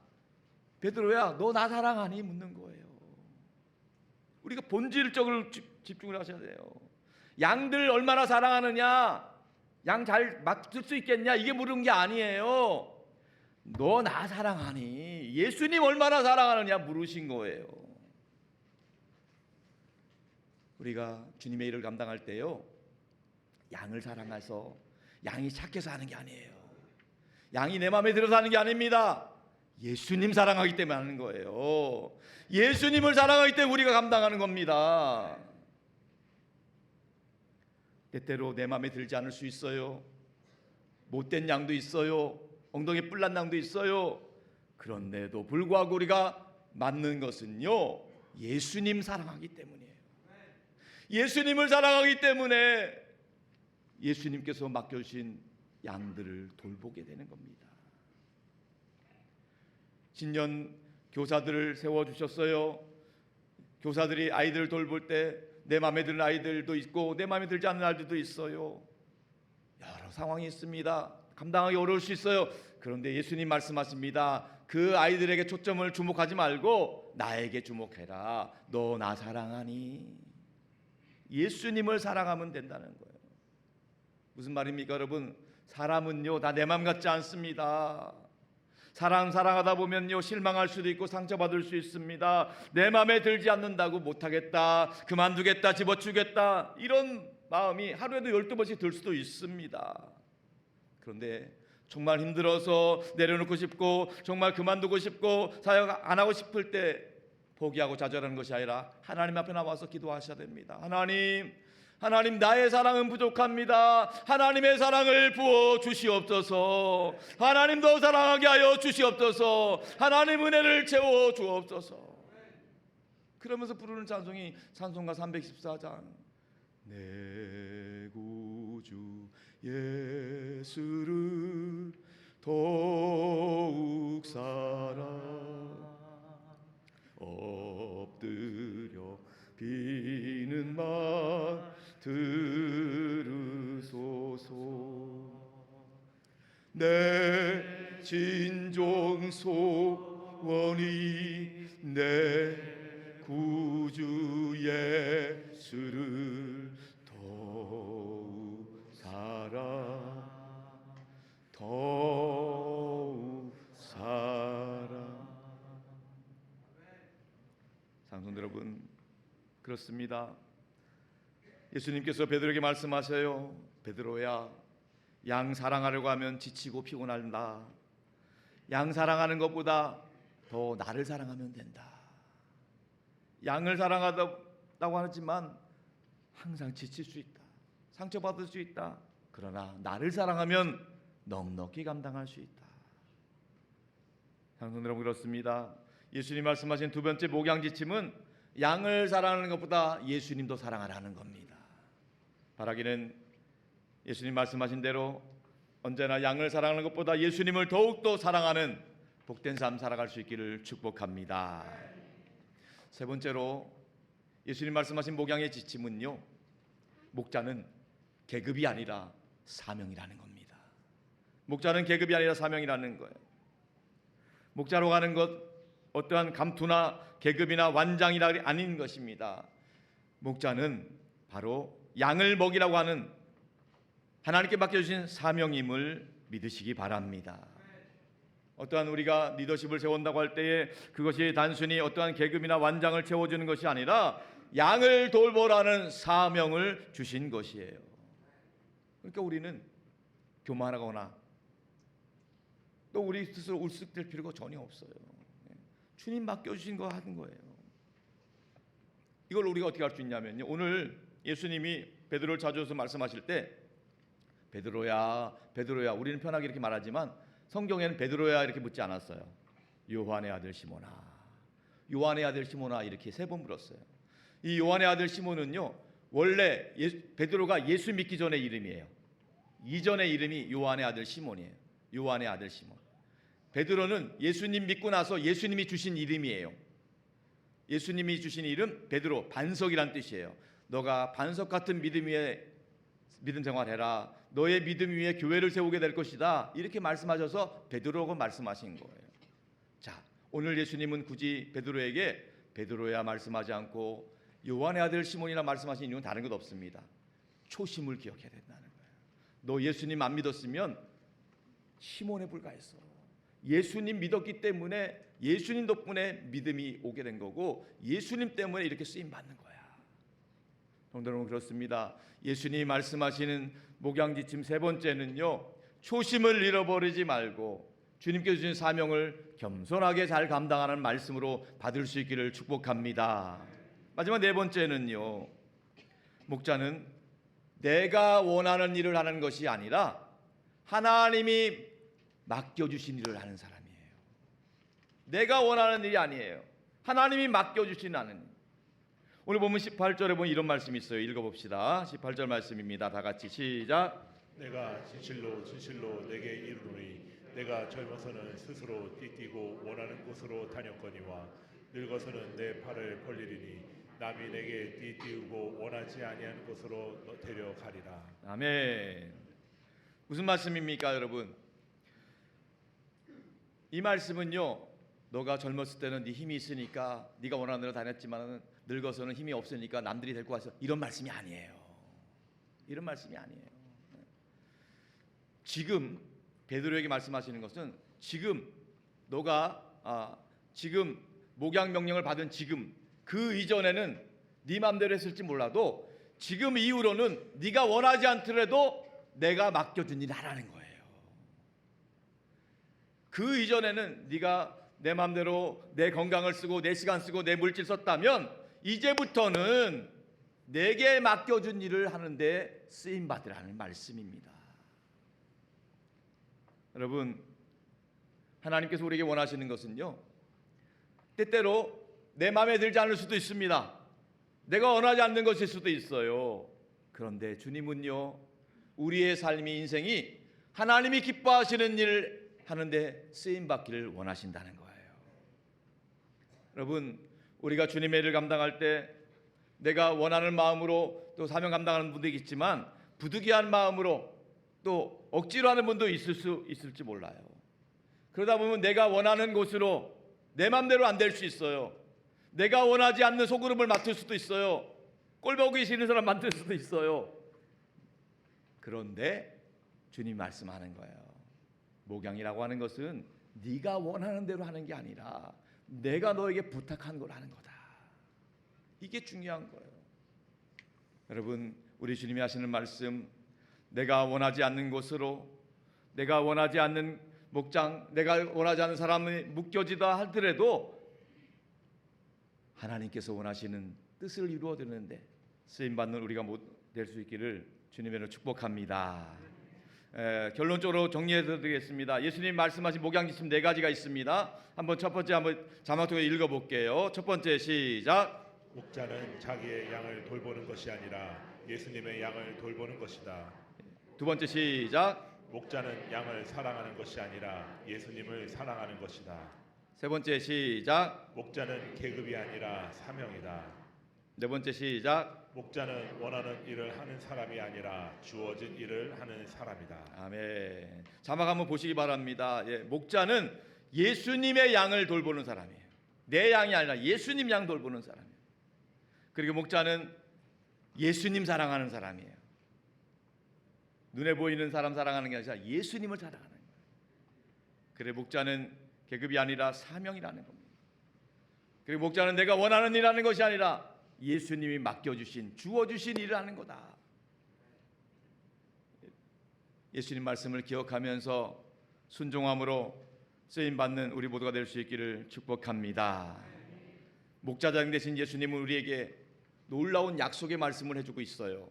베드로야, 너 나 사랑하니? 묻는 거예요. 우리가 본질적으로 집중을 하셔야 돼요. 양들 얼마나 사랑하느냐, 양 잘 맡을 수 있겠냐, 이게 물은 게 아니에요. 너 나 사랑하니? 예수님 얼마나 사랑하느냐 물으신 거예요. 우리가 주님의 일을 감당할 때요, 양을 사랑해서 양이 착해서 하는 게 아니에요. 양이 내 마음에 들어서 하는 게 아닙니다. 예수님 사랑하기 때문에 하는 거예요. 예수님을 사랑하기 때문에 우리가 감당하는 겁니다. 때때로 내 마음에 들지 않을 수 있어요. 못된 양도 있어요. 엉덩이 뿔난 양도 있어요. 그런데도 불구하고 우리가 맞는 것은요, 예수님 사랑하기 때문이에요. 예수님을 사랑하기 때문에 예수님께서 맡겨주신 양들을 돌보게 되는 겁니다. 신년 교사들을 세워주셨어요. 교사들이 아이들을 돌볼 때 내 마음에 드는 아이들도 있고 내 마음에 들지 않는 아이들도 있어요. 여러 상황이 있습니다. 감당하기 어려울 수 있어요. 그런데 예수님 말씀하십니다. 그 아이들에게 초점을 주목하지 말고 나에게 주목해라. 너 나 사랑하니? 예수님을 사랑하면 된다는 거예요. 무슨 말입니까, 여러분? 사람은요, 다 내 마음 같지 않습니다. 사랑하다 보면요, 실망할 수도 있고 상처받을 수 있습니다. 내 마음에 들지 않는다고 못하겠다, 그만두겠다, 집어치우겠다, 이런 마음이 하루에도 12번씩 들 수도 있습니다. 그런데 정말 힘들어서 내려놓고 싶고 정말 그만두고 싶고 사역 안 하고 싶을 때 포기하고 좌절하는 것이 아니라 하나님 앞에 나와서 기도하셔야 됩니다. 하나님, 나의 사랑은 부족합니다. 하나님의 사랑을 부어 주시옵소서. 하나님 더 사랑하게 하여 주시옵소서. 하나님 은혜를 채워 주옵소서. 그러면서 부르는 찬송이 찬송가 314장. 내 구주 예수를 더욱 사랑 엎드려 비는 말 들으소서. 내 진정 소원이 내 구주 예수를 더욱 사랑 그렇습니다. 예수님께서 베드로에게 말씀하세요. 베드로야, 양 사랑하려고 하면 지치고 피곤한다. 양 사랑하는 것보다 더 나를 사랑하면 된다. 양을 사랑하다고 하지만 항상 지칠 수 있다. 상처받을 수 있다. 그러나 나를 사랑하면 넉넉히 감당할 수 있다. 형제들 여러분, 그렇습니다. 예수님 말씀하신 두 번째 목양지침은 양을 사랑하는 것보다 예수님도 사랑하라는 겁니다. 바라기는 예수님 말씀하신 대로 언제나 양을 사랑하는 것보다 예수님을 더욱더 사랑하는 복된 삶 살아갈 수 있기를 축복합니다. 세 번째로 예수님 말씀하신 목양의 지침은요, 목자는 계급이 아니라 사명이라는 겁니다. 목자는 계급이 아니라 사명이라는 거예요. 목자로 가는 것 어떠한 감투나 계급이나 완장이라 아닌 것입니다. 목자는 바로 양을 먹이라고 하는 하나님께 맡겨주신 사명임을 믿으시기 바랍니다. 어떠한 우리가 리더십을 세운다고 할 때에 그것이 단순히 어떠한 계급이나 완장을 채워주는 것이 아니라 양을 돌보라는 사명을 주신 것이에요. 그러니까 우리는 교만하거나 또 우리 스스로 울쑥될 필요가 전혀 없어요. 주님 맡겨주신 거 하는 거예요. 이걸 우리가 어떻게 할 수 있냐면요, 오늘 예수님이 베드로를 찾아서 말씀하실 때 베드로야, 베드로야, 우리는 편하게 이렇게 말하지만 성경에는 베드로야 이렇게 묻지 않았어요. 요한의 아들 시몬아, 요한의 아들 시몬아 이렇게 세 번 물었어요. 이 요한의 아들 시몬은요, 원래 베드로가 예수 믿기 전의 이름이에요. 이전의 이름이 요한의 아들 시몬이에요. 요한의 아들 시몬. 베드로는 예수님 믿고 나서 예수님이 주신 이름이에요. 예수님이 주신 이름 베드로, 반석이란 뜻이에요. 너가 반석 같은 믿음 위에 믿음 생활해라. 너의 믿음 위에 교회를 세우게 될 것이다. 이렇게 말씀하셔서 베드로라고 말씀하신 거예요. 자, 오늘 예수님은 굳이 베드로에게 베드로야 말씀하지 않고 요한의 아들 시몬이라 말씀하신 이유는 다른 것 없습니다. 초심을 기억해야 된다는 거예요. 너 예수님 안 믿었으면 시몬에 불과했어. 예수님 믿었기 때문에 예수님 덕분에 믿음이 오게 된 거고 예수님 때문에 이렇게 쓰임 받는 거야. 성도 여러분, 그렇습니다. 예수님이 말씀하시는 목양지침 세 번째는요, 초심을 잃어버리지 말고 주님께서 주신 사명을 겸손하게 잘 감당하는 말씀으로 받을 수 있기를 축복합니다. 마지막 네 번째는요, 목자는 내가 원하는 일을 하는 것이 아니라 하나님이 맡겨주신 일을 하는 사람이에요. 내가 원하는 일이 아니에요. 하나님이 맡겨주신 하는 일. 오늘 보면 18절에 보면 이런 말씀이 있어요. 읽어봅시다. 18절 말씀입니다. 다 같이 시작. 내가 진실로 진실로 내게 이르노니 내가 젊어서는 스스로 띠뛰고 원하는 곳으로 다녔거니와 늙어서는 내 팔을 벌리리니 남이 내게 띠띠우고 원하지 아니하는 곳으로 데려가리라. 아멘. 무슨 말씀입니까, 여러분? 이 말씀은요, 너가 젊었을 때는 네 힘이 있으니까 네가 원하는 대로 다녔지만 늙어서는 힘이 없으니까 남들이 데리고 와서 이런 말씀이 아니에요. 이런 말씀이 아니에요. 지금 베드로에게 말씀하시는 것은 지금 너가 지금 목양 명령을 받은 지금 그 이전에는 네 마음대로 했을지 몰라도 지금 이후로는 네가 원하지 않더라도 내가 맡겨준 일 하라는 거예요. 그 이전에는 네가 내 마음대로 내 건강을 쓰고 내 시간 쓰고 내 물질 썼다면 이제부터는 내게 맡겨준 일을 하는데 쓰임 받으라는 말씀입니다. 여러분, 하나님께서 우리에게 원하시는 것은요, 때때로 내 마음에 들지 않을 수도 있습니다. 내가 원하지 않는 것일 수도 있어요. 그런데 주님은요, 우리의 삶이 인생이 하나님이 기뻐하시는 일을 하는데 쓰임 받기를 원하신다는 거예요. 여러분, 우리가 주님의 일을 감당할 때 내가 원하는 마음으로 또 사명 감당하는 분도 있지만 부득이한 마음으로 또 억지로 하는 분도 있을 수 있을지 몰라요. 그러다 보면 내가 원하는 곳으로 내 마음대로 안 될 수 있어요. 내가 원하지 않는 소그룹을 맡을 수도 있어요. 꼴보기 싫은 사람 만들 수도 있어요. 그런데 주님 말씀하는 거예요. 목양이라고 하는 것은 네가 원하는 대로 하는 게 아니라 내가 너에게 부탁한 걸 하는 거다. 이게 중요한 거예요. 여러분, 우리 주님이 하시는 말씀, 내가 원하지 않는 곳으로, 내가 원하지 않는 목장, 내가 원하지 않는 사람이 묶여지다 하더라도 하나님께서 원하시는 뜻을 이루어 드리는데 쓰임받는 우리가 될 수 있기를 주님으로 축복합니다. 결론적으로 정리해서 드리겠습니다. 예수님 말씀하신 목양지침 4가지가 있습니다. 첫 번째 한번 자막 통해 읽어볼게요. 첫 번째 시작. 목자는 자기의 양을 돌보는 것이 아니라 예수님의 양을 돌보는 것이다. 두 번째 시작. 목자는 양을 사랑하는 것이 아니라 예수님을 사랑하는 것이다. 세 번째 시작. 목자는 계급이 아니라 사명이다. 네 번째 시작. 목자는 원하는 일을 하는 사람이 아니라 주어진 일을 하는 사람이다. 아멘. 자막 한번 보시기 바랍니다. 목자는 예수님의 양을 돌보는 사람이에요. 내 양이 아니라 예수님 양 돌보는 사람이에요. 그리고 목자는 예수님 사랑하는 사람이에요. 눈에 보이는 사람 사랑하는 게 아니라 예수님을 사랑하는 거예요. 그래, 목자는 계급이 아니라 사명이라는 겁니다. 그리고 목자는 내가 원하는 일 하는 것이 아니라 예수님이 맡겨주신, 주어주신 일을 하는 거다. 예수님 말씀을 기억하면서 순종함으로 쓰임받는 우리 모두가 될 수 있기를 축복합니다. 목자장 되신 예수님은 우리에게 놀라운 약속의 말씀을 해주고 있어요.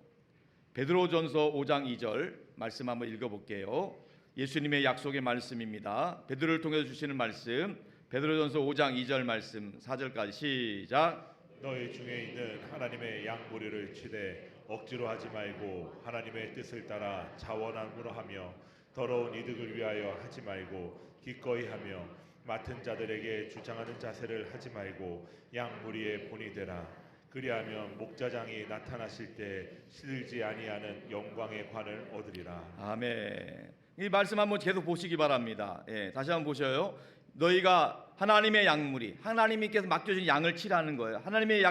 베드로전서 5장 2절 말씀 한번 읽어볼게요. 예수님의 약속의 말씀입니다. 베드로를 통해서 주시는 말씀, 베드로전서 5장 2절 말씀 4절까지 시작. 너희 중에 있는 하나님의 양 무리를 치되 억지로 하지 말고 하나님의 뜻을 따라 자원함으로 하며 더러운 이득을 위하여 하지 말고 기꺼이 하며 맡은 자들에게 주장하는 자세를 하지 말고 양 무리의 본이 되라. 그리하면 목자장이 나타나실 때 시들지 아니하는 영광의 관을 얻으리라. 아멘. 이 말씀 한번 계속 보시기 바랍니다. 다시 한번 보셔요. 너희가 하나님의 양무리, 하나님께서 맡겨준 양을 치라는 거예요. 하나님의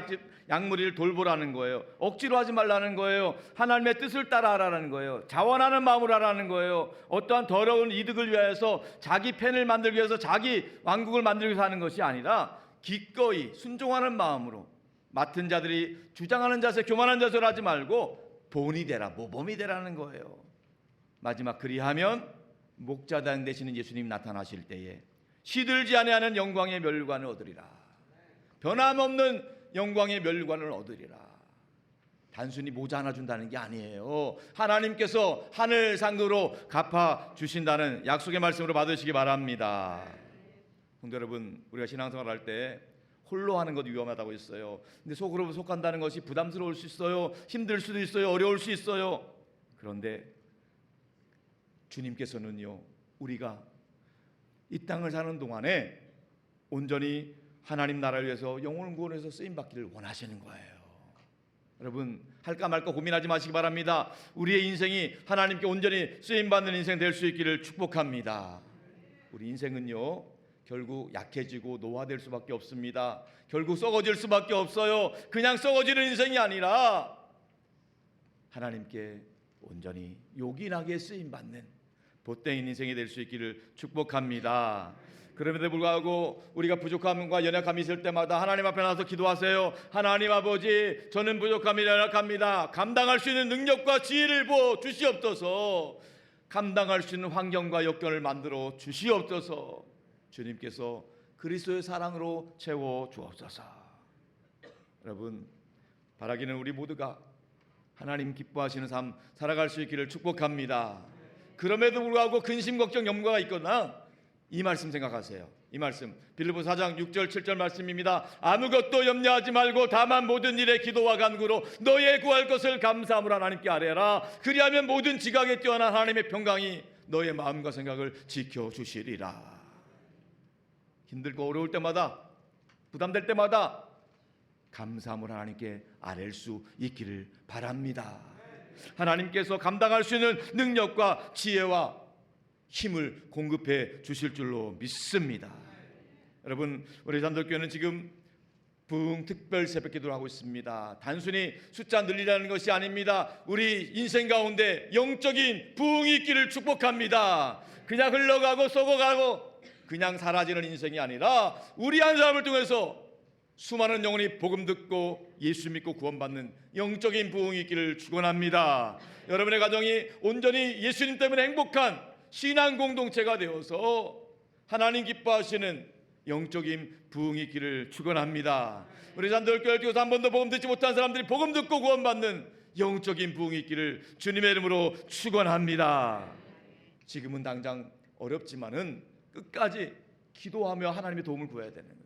양무리를 돌보라는 거예요. 억지로 하지 말라는 거예요. 하나님의 뜻을 따라하라는 거예요. 자원하는 마음으로 하라는 거예요. 어떠한 더러운 이득을 위하여서 자기 펜을 만들기 위해서 자기 왕국을 만들기 위해서 하는 것이 아니라 기꺼이 순종하는 마음으로 맡은 자들이 주장하는 자세, 교만한 자세로 하지 말고 본이 되라, 모범이 되라는 거예요. 마지막 그리하면 목자장 되시는 예수님 나타나실 때에 시들지 아니하는 영광의 멸관을 얻으리라. 변함없는 영광의 멸관을 얻으리라. 단순히 모자 하나 준다는 게 아니에요. 하나님께서 하늘 상급으로 갚아 주신다는 약속의 말씀으로 받으시기 바랍니다. 성도 여러분, 우리가 신앙생활 할 때 홀로 하는 것 위험하다고 했어요. 근데 속으로 속한다는 것이 부담스러울 수 있어요. 힘들 수도 있어요. 어려울 수 있어요. 그런데 주님께서는요, 우리가 이 땅을 사는 동안에 온전히 하나님 나라를 위해서 영혼을 구원해서 쓰임 받기를 원하시는 거예요. 여러분, 할까 말까 고민하지 마시기 바랍니다. 우리의 인생이 하나님께 온전히 쓰임 받는 인생 될 수 있기를 축복합니다. 우리 인생은요, 결국 약해지고 노화될 수밖에 없습니다. 결국 썩어질 수밖에 없어요. 그냥 썩어지는 인생이 아니라 하나님께 온전히 요긴하게 쓰임 받는 보탬인 인생이 될 수 있기를 축복합니다. 그럼에도 불구하고 우리가 부족함과 연약함이 있을 때마다 하나님 앞에 나서 기도하세요. 하나님 아버지, 저는 부족함이 연약합니다. 감당할 수 있는 능력과 지혜를 부어 주시옵소서. 감당할 수 있는 환경과 여건을 만들어 주시옵소서. 주님께서 그리스도의 사랑으로 채워 주옵소서. 여러분, 바라기는 우리 모두가 하나님 기뻐하시는 삶 살아갈 수 있기를 축복합니다. 그럼에도 불구하고 근심 걱정 염려가 있거나 이 말씀 생각하세요. 이 말씀 빌립보서 4장 6절 7절 말씀입니다. 아무것도 염려하지 말고 다만 모든 일에 기도와 간구로 너의 구할 것을 감사함으로 하나님께 아뢰라. 그리하면 모든 지각에 뛰어난 하나님의 평강이 너의 마음과 생각을 지켜주시리라. 힘들고 어려울 때마다, 부담될 때마다 감사함으로 하나님께 아뢰일 수 있기를 바랍니다. 하나님께서 감당할 수 있는 능력과 지혜와 힘을 공급해 주실 줄로 믿습니다. 여러분, 우리 산돌교회는 지금 부흥 특별 새벽 기도를 하고 있습니다. 단순히 숫자 늘리라는 것이 아닙니다. 우리 인생 가운데 영적인 부흥이 있기를 축복합니다. 그냥 흘러가고 썩어가고 그냥 사라지는 인생이 아니라 우리 한 사람을 통해서 수많은 영혼이 복음 듣고 예수 믿고 구원받는 영적인 부흥이 있기를 축원합니다. 여러분의 가정이 온전히 예수님 때문에 행복한 신앙 공동체가 되어서 하나님 기뻐하시는 영적인 부흥이 있기를 축원합니다. 우리 산돌교회 교사 한 번도 복음 듣지 못한 사람들이 복음 듣고 구원받는 영적인 부흥이 있기를 주님의 이름으로 축원합니다. 지금은 당장 어렵지만은 끝까지 기도하며 하나님의 도움을 구해야 되는 거예요.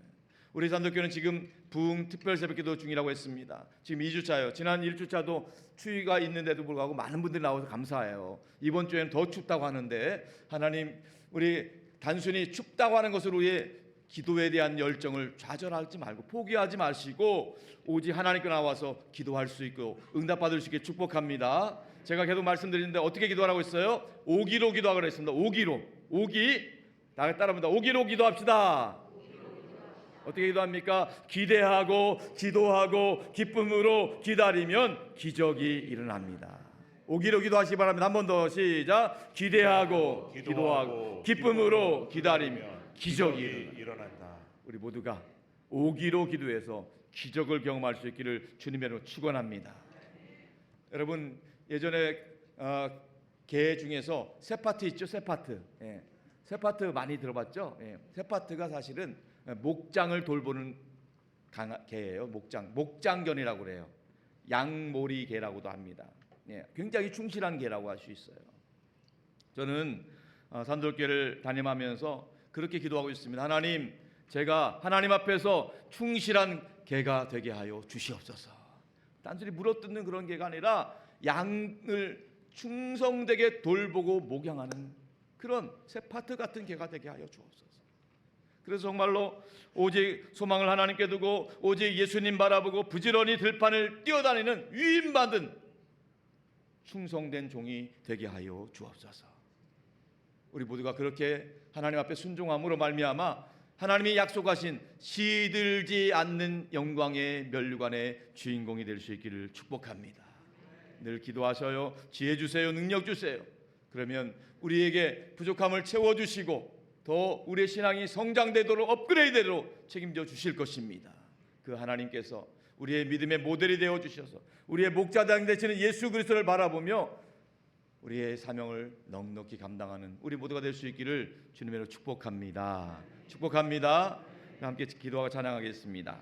우리 산돌교회는 지금 부흥 특별 새벽기도 중이라고 했습니다. 지금 2주차예요. 지난 1주차도 추위가 있는데도 불구하고 많은 분들이 나와서 감사해요. 이번 주에는 더 춥다고 하는데 하나님, 우리 단순히 춥다고 하는 것으로 우리의 기도에 대한 열정을 좌절하지 말고 포기하지 마시고 오직 하나님께 나와서 기도할 수 있고 응답받을 수 있게 축복합니다. 제가 계속 말씀드리는데 어떻게 기도하라고 했어요? 오기로 기도하라고 했습니다. 오기로. 오기. 따라합니다. 오기로 기도합시다. 어떻게 기도합니까? 기대하고 기도하고 기쁨으로 기다리면 기적이 일어납니다. 오기로 기도하시기 바랍니다. 한 번 더 시작. 기대하고 기도하고 기쁨으로 기다리면 기적이 일어난다. 우리 모두가 오기로 기도해서 기적을 경험할 수 있기를 주님의 이름으로 축원합니다. 여러분, 예전에 개 중에서 세파트 있죠? 세파트. 예. 세파트 많이 들어봤죠? 예. 세파트가 사실은 목장을 돌보는 개예요. 목장견이라고 그래요. 양모리 개라고도 합니다. 예. 굉장히 충실한 개라고 할 수 있어요. 저는 산돌교회를 담임하면서 그렇게 기도하고 있습니다. 하나님, 제가 하나님 앞에서 충실한 개가 되게 하여 주시옵소서. 단순히 물어뜯는 그런 개가 아니라 양을 충성되게 돌보고 목양하는 그런 세파트 같은 개가 되게 하여 주옵소서. 그래서 정말로 오직 소망을 하나님께 두고 오직 예수님 바라보고 부지런히 들판을 뛰어다니는 위임받은 충성된 종이 되게 하여 주옵소서. 우리 모두가 그렇게 하나님 앞에 순종함으로 말미암아 하나님이 약속하신 시들지 않는 영광의 면류관의 주인공이 될 수 있기를 축복합니다. 늘 기도하셔요. 지혜 주세요. 능력 주세요. 그러면 우리에게 부족함을 채워주시고 더 우리의 신앙이 성장되도록 업그레이드되도록 책임져 주실 것입니다. 그 하나님께서 우리의 믿음의 모델이 되어 주셔서 우리의 목자당 되시는 예수 그리스도를 바라보며 우리의 사명을 넉넉히 감당하는 우리 모두가 될 수 있기를 주님으로 축복합니다. 축복합니다. 함께 기도하고 찬양하겠습니다.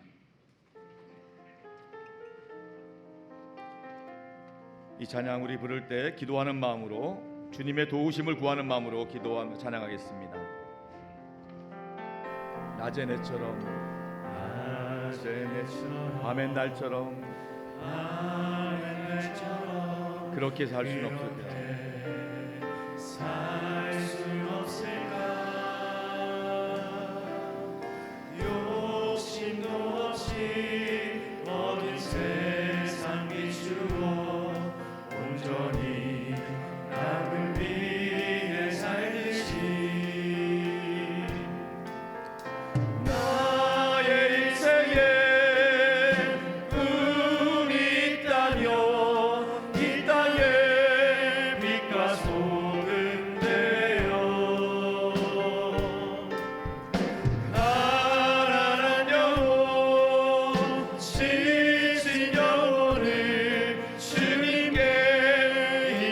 이 찬양 우리 부를 때 기도하는 마음으로 주님의 도우심을 구하는 마음으로 기도하며 찬양하겠습니다. 낮의 내처럼 밤의 날처럼 그렇게 살 수는 없을까? 살 수 없을까? 욕심도 없이 모든 세상 비추고 온전히 나를 위해 살듯이 나의 인생에 꿈이 있다면 이 땅에 빛과 소금 되어 가난한 영혼 지친 영혼을 주님께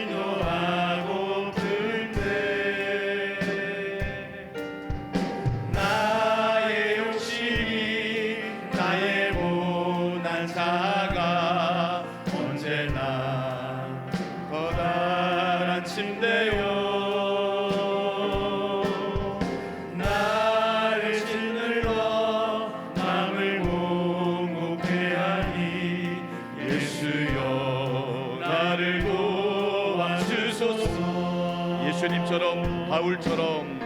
인도하고픈 때 나의 욕심이 나의 못난 자가 언제나 커다란 침대요 나를 짓눌러 마음을 공급해 하니 예수여 나를 도와주소서 예수님처럼 바울처럼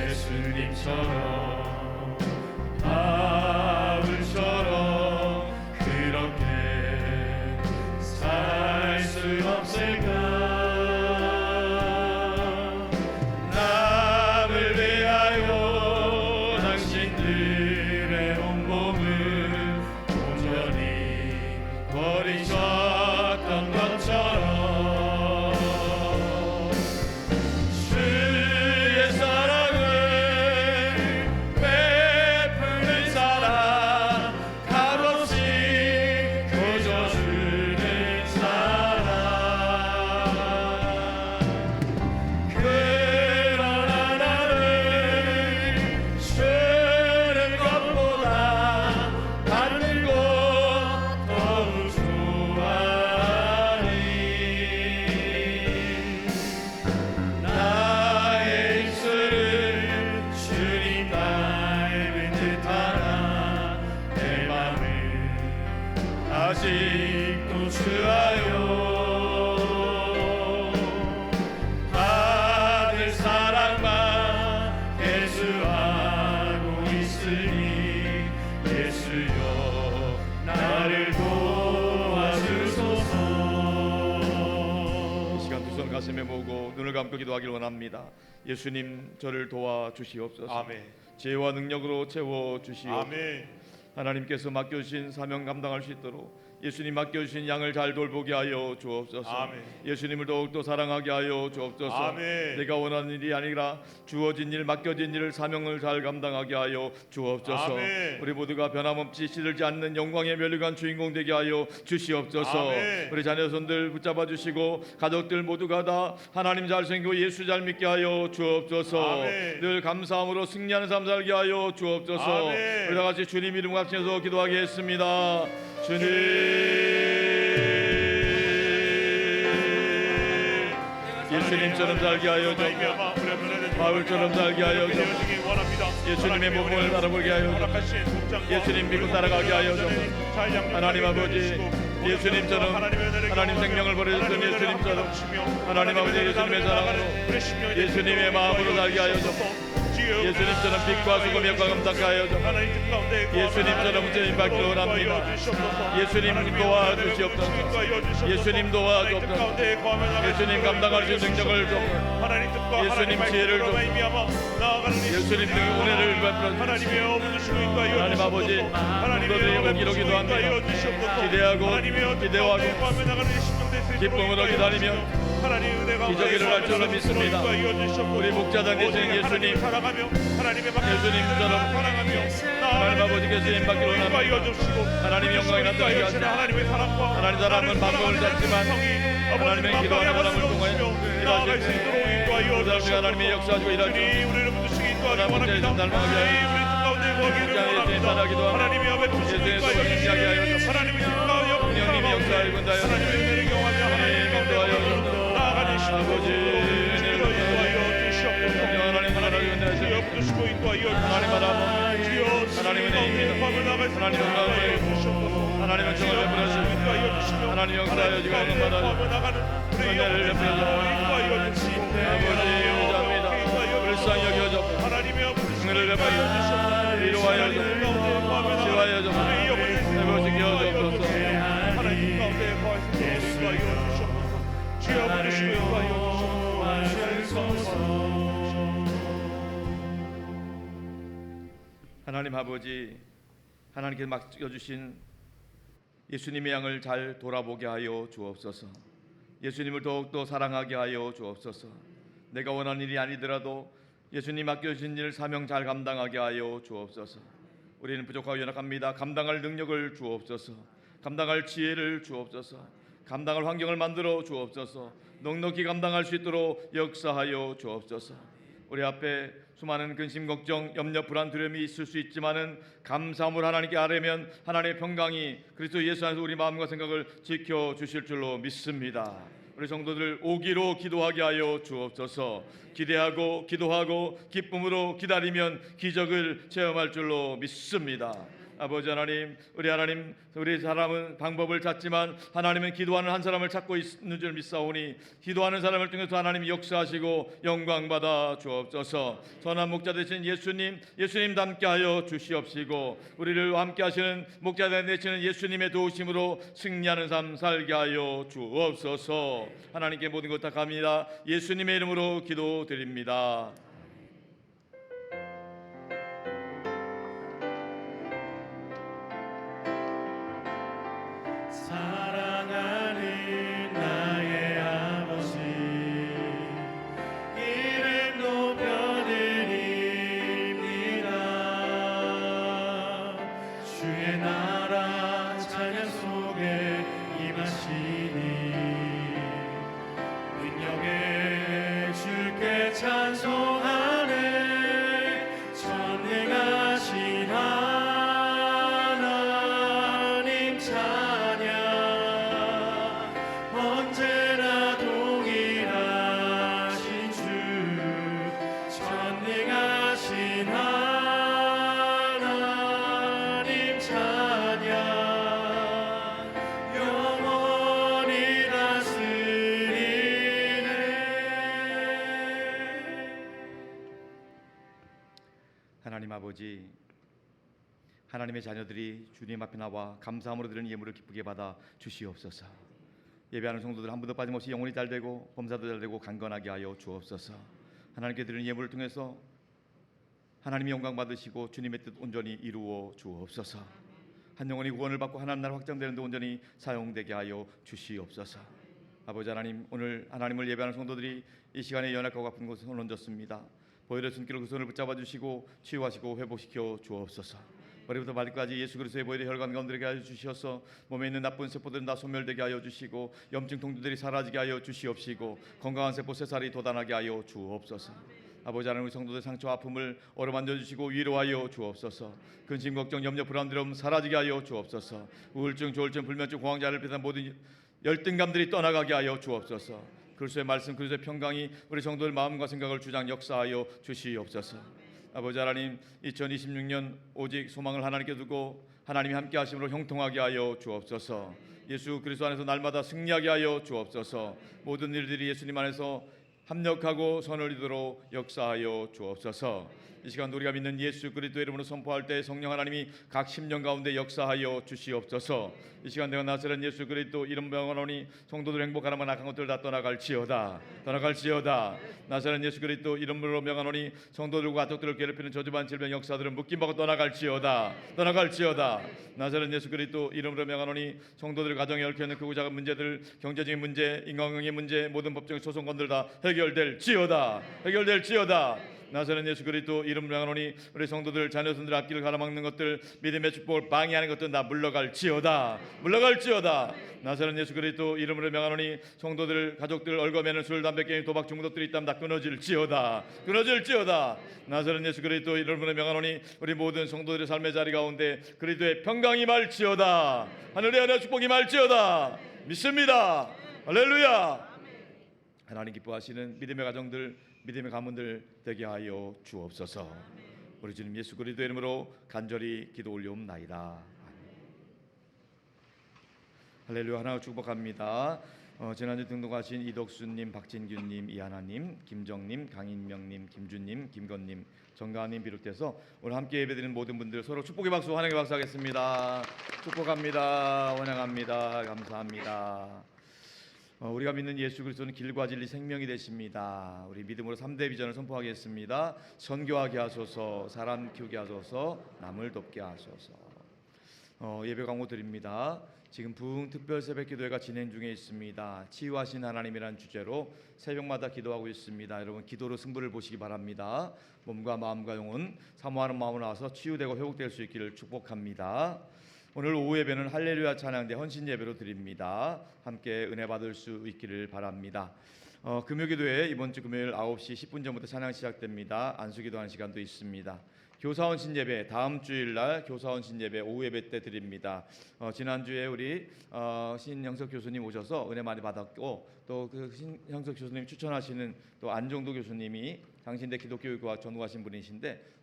예수님처럼 바울처럼 그렇게 살 수 없을까 남을 위하여 당신들의 온몸을 온전히 버리셨던 것처럼 주의 사랑을 아직도 주하여 아들 사랑만 계수하고 있으니 예수여 나를 도와주소서. 이 시간 두 손 가슴에 모으고 눈을 감고 기도하길 원합니다. 예수님 저를 도와주시옵소서. 아멘. 지혜와 능력으로 채워주시옵소서. 아멘. 하나님께서 맡겨주신 사명 감당할 수 있도록 예수님 맡겨주신 양을 잘 돌보게 하여 주옵소서. 아멘. 예수님을 더욱더 사랑하게 하여 주옵소서. 아멘. 내가 원하는 일이 아니라 주어진 일 맡겨진 일을 사명을 잘 감당하게 하여 주옵소서. 아멘. 우리 모두가 변함없이 시들지 않는 영광의 멸류관 주인공 되게 하여 주시옵소서. 아멘. 우리 자녀손들 붙잡아 주시고 가족들 모두가 다 하나님 잘 생기고 예수 잘 믿게 하여 주옵소서. 아멘. 늘 감사함으로 승리하는 삶 살게 하여 주옵소서. 아멘. 우리 다 같이 주님 이름 합심해서 기도하겠습니다. 주님 예수님처럼 살게 하여 주옵소서. 바울처럼 살게 하여 주옵소서. 예수님의 몸을 바라보게 하여 주옵소서. 예수님 믿고 따라가게 하여 주옵소서. 하나님 아버지 예수님처럼 하나님 생명을 버려줬던 예수님처럼 하나님 아버지 예수님의 사랑으로 예수님의 마음으로 살게 하여 주옵소서. 예수님처럼 빛과 수고 역과 감당케 하여 주옵소서. 예수님처럼 주님 받기를 원합니다. 예수님 도와주시옵소서. 예수님 도와주옵소서. 예수님 감당할 수 있는 능력을 주옵소서. 예수님 지혜를 주옵소서. 예수님 등 은혜를 베풀어주시옵소서. 하나님 아버지 성도들이 오기로 기도합니다. 기대하고 기쁨으로 기다리며 기적이 일어날 줄로 믿습니다. 우리 목자장 되신 예수님 예수님처럼 하나님 아버지 예수님 받기로 원합니다. 하나님 영광이 나타나게 하시고 하나님 사람은 방법을 잡지만 하나님의 기도하는 사람을 통하여 일하시고 하나님의 역사하시고 일하시고 하나님 예수님 닮아가게 하여 예수님 따라기도 하고 예수님의 소원을 인지하게 하여 성령님이 역사하여 군다여 하나님 인도하여 아버지 하나님 하나님 바라보 하나님 은혜입니다. 하나님 영광을 하나님은 정을 베풀어주시고 하나님 역사하여 지금 받아 은혜를 베풀어주시고 아버지 감사합니다. 불쌍히 여겨줘 은혜를 베풀어주시고 위로하여 줘 지화하여 줘 해보시게 여줘옵소서. 하나님 가운데 거하시고 주시옵소서. 주여 부르시고 도와주시옵소서. 하나님 아버지 하나님께서 맡겨주신 예수님의 양을 잘 돌아보게 하여 주옵소서. 예수님을 더욱더 사랑하게 하여 주옵소서. 내가 원하는 일이 아니더라도 예수님 맡겨주신 일 사명 잘 감당하게 하여 주옵소서. 우리는 부족하고 연약합니다. 감당할 능력을 주옵소서. 감당할 지혜를 주옵소서. 감당할 환경을 만들어 주옵소서. 넉넉히 감당할 수 있도록 역사하여 주옵소서. 우리 앞에 수많은 근심, 걱정, 염려, 불안, 두려움이 있을 수 있지만은 감사함으로 하나님께 아뢰면 하나님의 평강이 그리스도 예수 안에서 우리 마음과 생각을 지켜 주실 줄로 믿습니다. 우리 성도들 오기로 기도하게 하여 주옵소서. 기대하고 기도하고 기쁨으로 기다리면 기적을 체험할 줄로 믿습니다. 아버지 하나님, 우리 사람은 방법을 찾지만 하나님은 기도하는 한 사람을 찾고 있는 줄 믿사오니 기도하는 사람을 통해서 하나님이 역사하시고 영광 받아 주옵소서. 선한 목자 되신 예수님 닮게 하여 주시옵시고 우리를 함께 하시는 목자 되시는 예수님의 도우심으로 승리하는 삶 살게 하여 주옵소서. 하나님께 모든 것 다 갑니다. 예수님의 이름으로 기도드립니다. 사랑하는 나의 아버지 이름 높여드립니다. 주의 나라 찬양 속에 임하시니 능력의 주께 찬송하네. 전능하신 하나님 찬양 언제나 동일하신 주 전능하신 하나님 찬양 하나님 아버지, 하나님의 자녀들이 주님 앞에 나와 감사함으로 드리는 예물을 기쁘게 받아 주시옵소서. 예배하는 성도들 한 분도 빠짐없이 영혼이 잘되고 범사도 잘되고 강건하게 하여 주옵소서. 하나님께 드리는 예물을 통해서 하나님이 영광 받으시고 주님의 뜻 온전히 이루어 주옵소서. 한 영혼이 구원을 받고 하나님 나라 확장되는 데 온전히 사용되게 하여 주시옵소서. 아버지 하나님, 오늘 하나님을 예배하는 성도들이 이 시간에 연약하고 아픈 곳에 손 얹었습니다. 보혈의 손길로 그 손을 붙잡아 주시고 치유하시고 회복시켜 주옵소서. 머리부터 발끝까지 예수 그리스도의 보혈의 혈관 건드리게 하여 주시어서 몸에 있는 나쁜 세포들은 다 소멸되게 하여 주시고 염증 통증들이 사라지게 하여 주시옵시고 건강한 세포 새살이 돋아나게 하여 주옵소서. 아버지 하나님, 우리 성도들 상처 아픔을 어루만져 주시고 위로하여 주옵소서. 근심 걱정 염려 불안 두려움 사라지게 하여 주옵소서. 우울증 조울증 불면증 공황장애를 비롯한 모든 열등감들이 떠나가게 하여 주옵소서. 그리스도의 말씀 그리스도의 평강이 우리 성도들 마음과 생각을 주장 역사하여 주시옵소서. 아버지 하나님, 2026년 오직 소망을 하나님께 두고 하나님이 함께 하심으로 형통하게 하여 주옵소서. 예수 그리스도 안에서 날마다 승리하게 하여 주옵소서. 모든 일들이 예수님 안에서 합력하고 선을 이루도록 역사하여 주옵소서. 이 시간 우리가 믿는 예수 그리스도의 이름으로 선포할 때 성령 하나님이 각 심령 가운데 역사하여 주시옵소서. 이 시간 내가 나사렛 예수 그리스도 이름 명하노니 성도들 행복하나마 악한 것들 다 떠나갈지어다. 나사렛 예수 그리스도 이름으로 명하노니 성도들과 가족들을 괴롭히는 저주받은 질병 역사들은 묶임받고 떠나갈지어다. 나사렛 예수 그리스도 이름으로 명하노니 성도들 가정에 얽혀 있는 크고 작은 문제들, 경제적인 문제, 인간관계 문제, 모든 법정의 소송건들 다 해결될지어다. 나사렛 예수 그리스도 이름 명하노니 우리 성도들 자녀손들 앞길을 가로막는 것들, 믿음의 축복을 방해하는 것들 다 물러갈지어다. 나사렛 예수 그리스도 이름으로 명하노니 성도들 가족들 얽어매는 술 담배 게임 도박 중독들이 있다면 다 끊어질지어다. 나사렛 예수 그리스도 이름으로 명하노니 우리 모든 성도들의 삶의 자리 가운데 그리스도의 평강이 말지어다. 하늘의 은혜 축복이 말지어다. 믿습니다. 할렐루야. 하나님 기뻐하시는 믿음의 가정들, 믿음의 가문들 되게 하여 주옵소서. 우리 주님 예수 그리스도의 이름으로 간절히 기도 올려옵나이다. 할렐루야. 하나 축복합니다. 지난주 등록하신 이덕수님, 박진규님, 이하나님, 김정님, 강인명님, 김준님, 김건님, 정가님 비롯해서 오늘 함께 예배드리는 모든 분들 서로 축복의 박수, 환영의 박수 하겠습니다. 축복합니다. 환영합니다. 감사합니다. 우리가 믿는 예수 그리스도는 길과 진리 생명이 되십니다. 우리 믿음으로 3대 비전을 선포하겠습니다. 선교하게 하소서, 사람 키우게 하소서, 남을 돕게 하소서. 예배 광고 드립니다. 지금 부흥 특별 새벽 기도회가 진행 중에 있습니다. 치유하신 하나님이라는 주제로 새벽마다 기도하고 있습니다. 여러분 기도로 승부를 보시기 바랍니다. 몸과 마음과 영혼 사모하는 마음으로 나와서 치유되고 회복될 수 있기를 축복합니다. 오늘 오후 예배는 할렐루야 찬양대 헌신 예배로 드립니다. 함께 은혜 받을 수 있기를 바랍니다. 금요기도회 이번 주 금요일 9시 10분 전부터 찬양 시작됩니다. 안수기도하는 시간도 있습니다. 교사헌신 예배 다음 주일날 교사헌신 예배 오후 예배 때 드립니다. 지난주에 우리 신형석 교수님 오셔서 은혜 많이 받았고 또 그 신형석 교수님 추천하시는 또 안종도 교수님이 당신대 기독교육과 전공하신 분이신데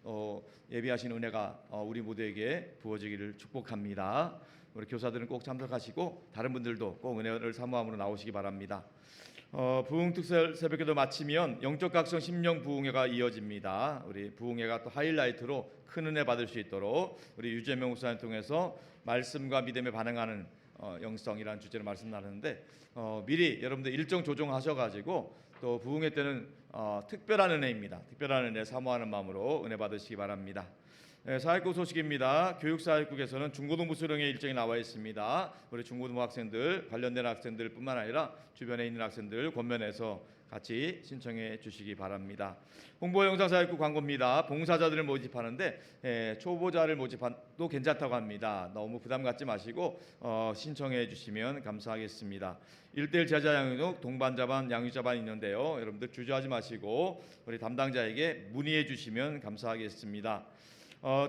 예비하신 은혜가 우리 모두에게 부어지기를 축복합니다. 우리 교사들은 꼭 참석하시고 다른 분들도 꼭 은혜를 사모함으로 나오시기 바랍니다. 부흥 특설 새벽기도 마치면 영적 각성 심령 부흥회가 이어집니다. 우리 부흥회가 또 하이라이트로 큰 은혜 받을 수 있도록 우리 유재명 목사님 통해서 말씀과 믿음에 반응하는 영성이라는 주제로 말씀 나누는데 미리 여러분들 일정 조정하셔가지고 또 부흥회 때는 특별한 은혜입니다. 특별한 은혜 사모하는 마음으로 은혜 받으시기 바랍니다. 사회국 소식입니다. 교육사회국에서는 중고등부 수령의 일정이 나와 있습니다. 우리 중고등부 학생들 관련된 학생들뿐만 아니라 주변에 있는 학생들 권면해서 같이 신청해 주시기 바랍니다. 홍보 영상 사회국 광고입니다. 봉사자들을 모집하는데 초보자를 모집도 괜찮다고 합니다. 너무 부담 갖지 마시고 신청해 주시면 감사하겠습니다. 1:1 제자 양육 동반자반 양육자반 있는데요. 여러분들 주저하지 마시고 우리 담당자에게 문의해 주시면 감사하겠습니다.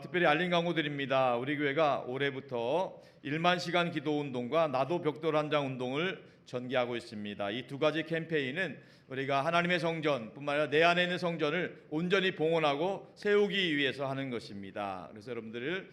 특별히 알림 광고 드립니다. 우리 교회가 올해부터 1만 시간 기도 운동과 나도 벽돌 한 장 운동을 전개하고 있습니다. 이 두 가지 캠페인은 우리가 하나님의 성전뿐만 아니라 내 안에 있는 성전을 온전히 봉헌하고 세우기 위해서 하는 것입니다. 그래서 여러분들을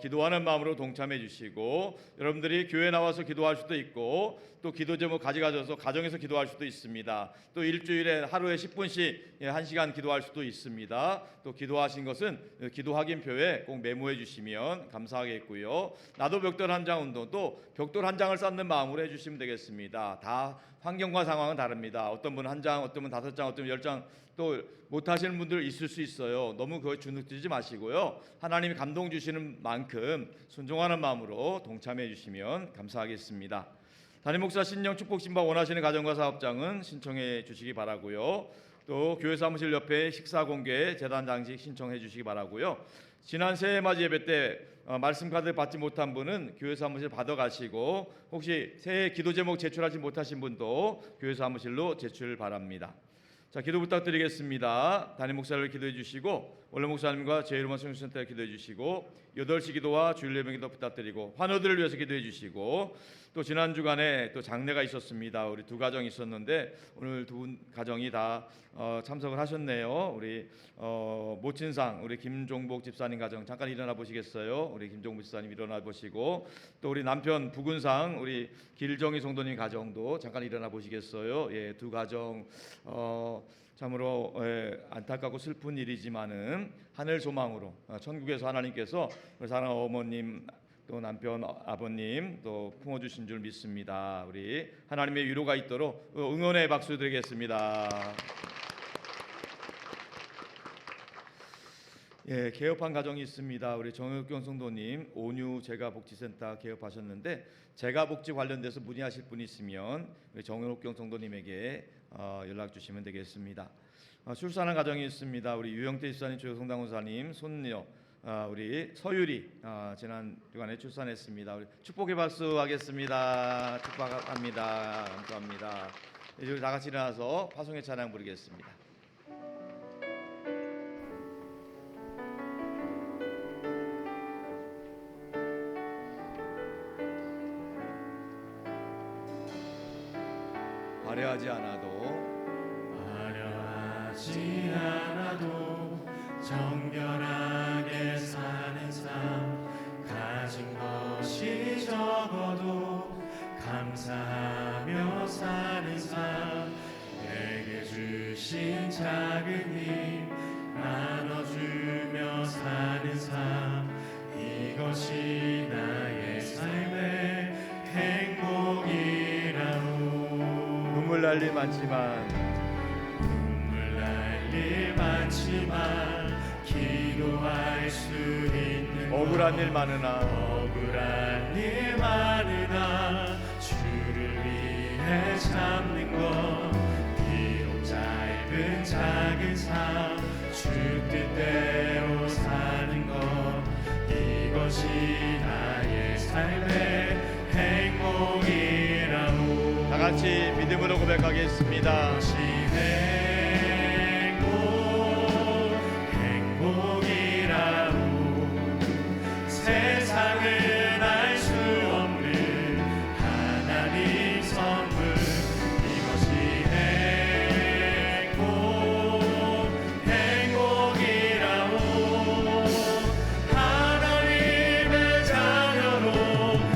기도하는 마음으로 동참해 주시고, 여러분들이 교회 나와서 기도할 수도 있고 또 기도 제목 가져가셔서 가정에서 기도할 수도 있습니다. 또 일주일에 하루에 10분씩 1시간 기도할 수도 있습니다. 또 기도하신 것은 기도 확인표에 꼭 메모해 주시면 감사하겠고요. 나도 벽돌 한 장 운동, 또 벽돌 한 장을 쌓는 마음으로 해주시면 되겠습니다. 다 환경과 상황은 다릅니다. 어떤 분은 한 장, 어떤 분은 5장, 어떤 분은 10장, 또 못하시는 분들 있을 수 있어요. 너무 그거에 주눅들지 마시고요. 하나님이 감동 주시는 만큼 순종하는 마음으로 동참해 주시면 감사하겠습니다. 담임 목사 신령 축복 신방 원하시는 가정과 사업장은 신청해 주시기 바라고요. 또 교회 사무실 옆에 식사 공개 재단 장식 신청해 주시기 바라고요. 지난 새해 맞이 예배 때 말씀 카드 받지 못한 분은 교회 사무실 받아가시고, 혹시 새해 기도 제목 제출하지 못하신 분도 교회 사무실로 제출 바랍니다. 자, 기도 부탁드리겠습니다. 담임 목사를 기도해 주시고, 원로 목사님과 제 이름으로 성신센터 기도해 주시고, 8시 기도와 주일 예배 기도 부탁드리고, 환우들을 위해서 기도해 주시고, 또 지난 주간에 또 장례가 있었습니다. 우리 2가정이 있었는데 오늘 2가정이 다 참석을 하셨네요. 우리 모친상 우리 김종복 집사님 가정 잠깐 일어나 보시겠어요? 우리 김종복 집사님 일어나 보시고, 또 우리 남편 부군상 우리 길정희 성도님 가정도 잠깐 일어나 보시겠어요? 예, 2가정 참으로 안타깝고 슬픈 일이지만은 하늘 소망으로 천국에서 하나님께서 우리 사랑하는 어머님, 또 남편 아버님 또 품어주신 줄 믿습니다. 우리 하나님의 위로가 있도록 응원의 박수 드리겠습니다. 예, 개업한 가정이 있습니다. 우리 정혁경 성도님 온유 재가복지센터 개업하셨는데, 재가복지 관련돼서 문의하실 분이 있으면 우리 정혁경 성도님에게 연락 주시면 되겠습니다. 출산한 가정이 있습니다. 우리 유영태 집사님, 조성당 원사님 손녀 우리 서유리 지난 주간에 출산했습니다. 우리 축복의 박수 하겠습니다. 축복합니다. 감사합니다. 이제 다 같이 일어나서 파송의 찬양 부르겠습니다. 화려하지 않아도 정결하게 사는 삶, 가진 것이 적어도 감사하며 사는 삶, 내게 주신 작은 힘 나눠주며 사는 삶, 이것이 나의 삶의 행복이라오. 눈물 날 일 많지만 기도할 수 있는 억울한 일 많으나 주를 위해 참는 것, 비록 짧은 작은 삶 주 뜻대로 사는 것, 이것이 나의 삶의 행복이라오. 다 같이 믿음으로 고백하겠습니다. 세상은 알 수 없는 하나님 선물, 이것이 행복이라오. 하나님의 자녀로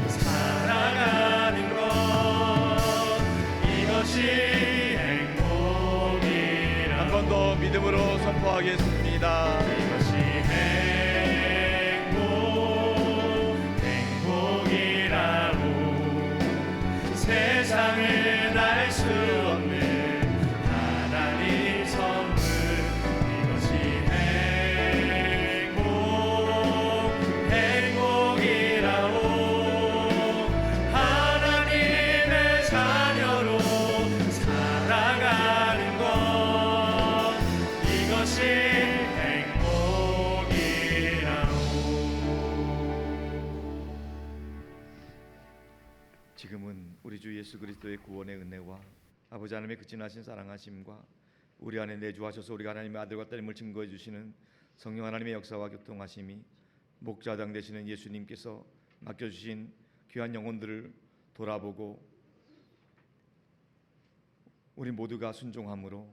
살아가는 것, 이것이 행복이라오. 한 번 더 믿음으로 선포하겠습니다. 이것이 세상은 알 수 없는 하나님 선물, 이것이 행복이라오. 하나님의 자녀로 살아가는 것, 이것이 행복이라오. 지금은 우리 주 예수 그리스도의 구원의 은혜와 아버지 하나님의 그 진하신 사랑하심과 우리 안에 내주하셔서 우리가 하나님의 아들과 딸임을 증거해 주시는 성령 하나님의 역사와 교통하심이 목자장 되시는 예수님께서 맡겨주신 귀한 영혼들을 돌아보고 우리 모두가 순종함으로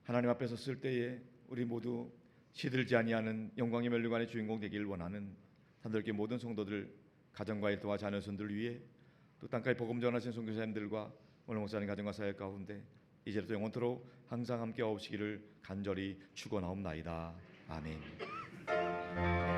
하나님 앞에 섰을 때에 우리 모두 시들지 아니하는 영광의 멸류관의 주인공 되기를 원하는 산들교회 모든 성도들, 가정과 일터와 자녀손들 위해 또 땅까지 복음 전하신 선교사님들과 오늘 목사님 가정과 사역 가운데 이제부터 영원토록 항상 함께 하옵시기를 간절히 축원하옵나이다. 아멘.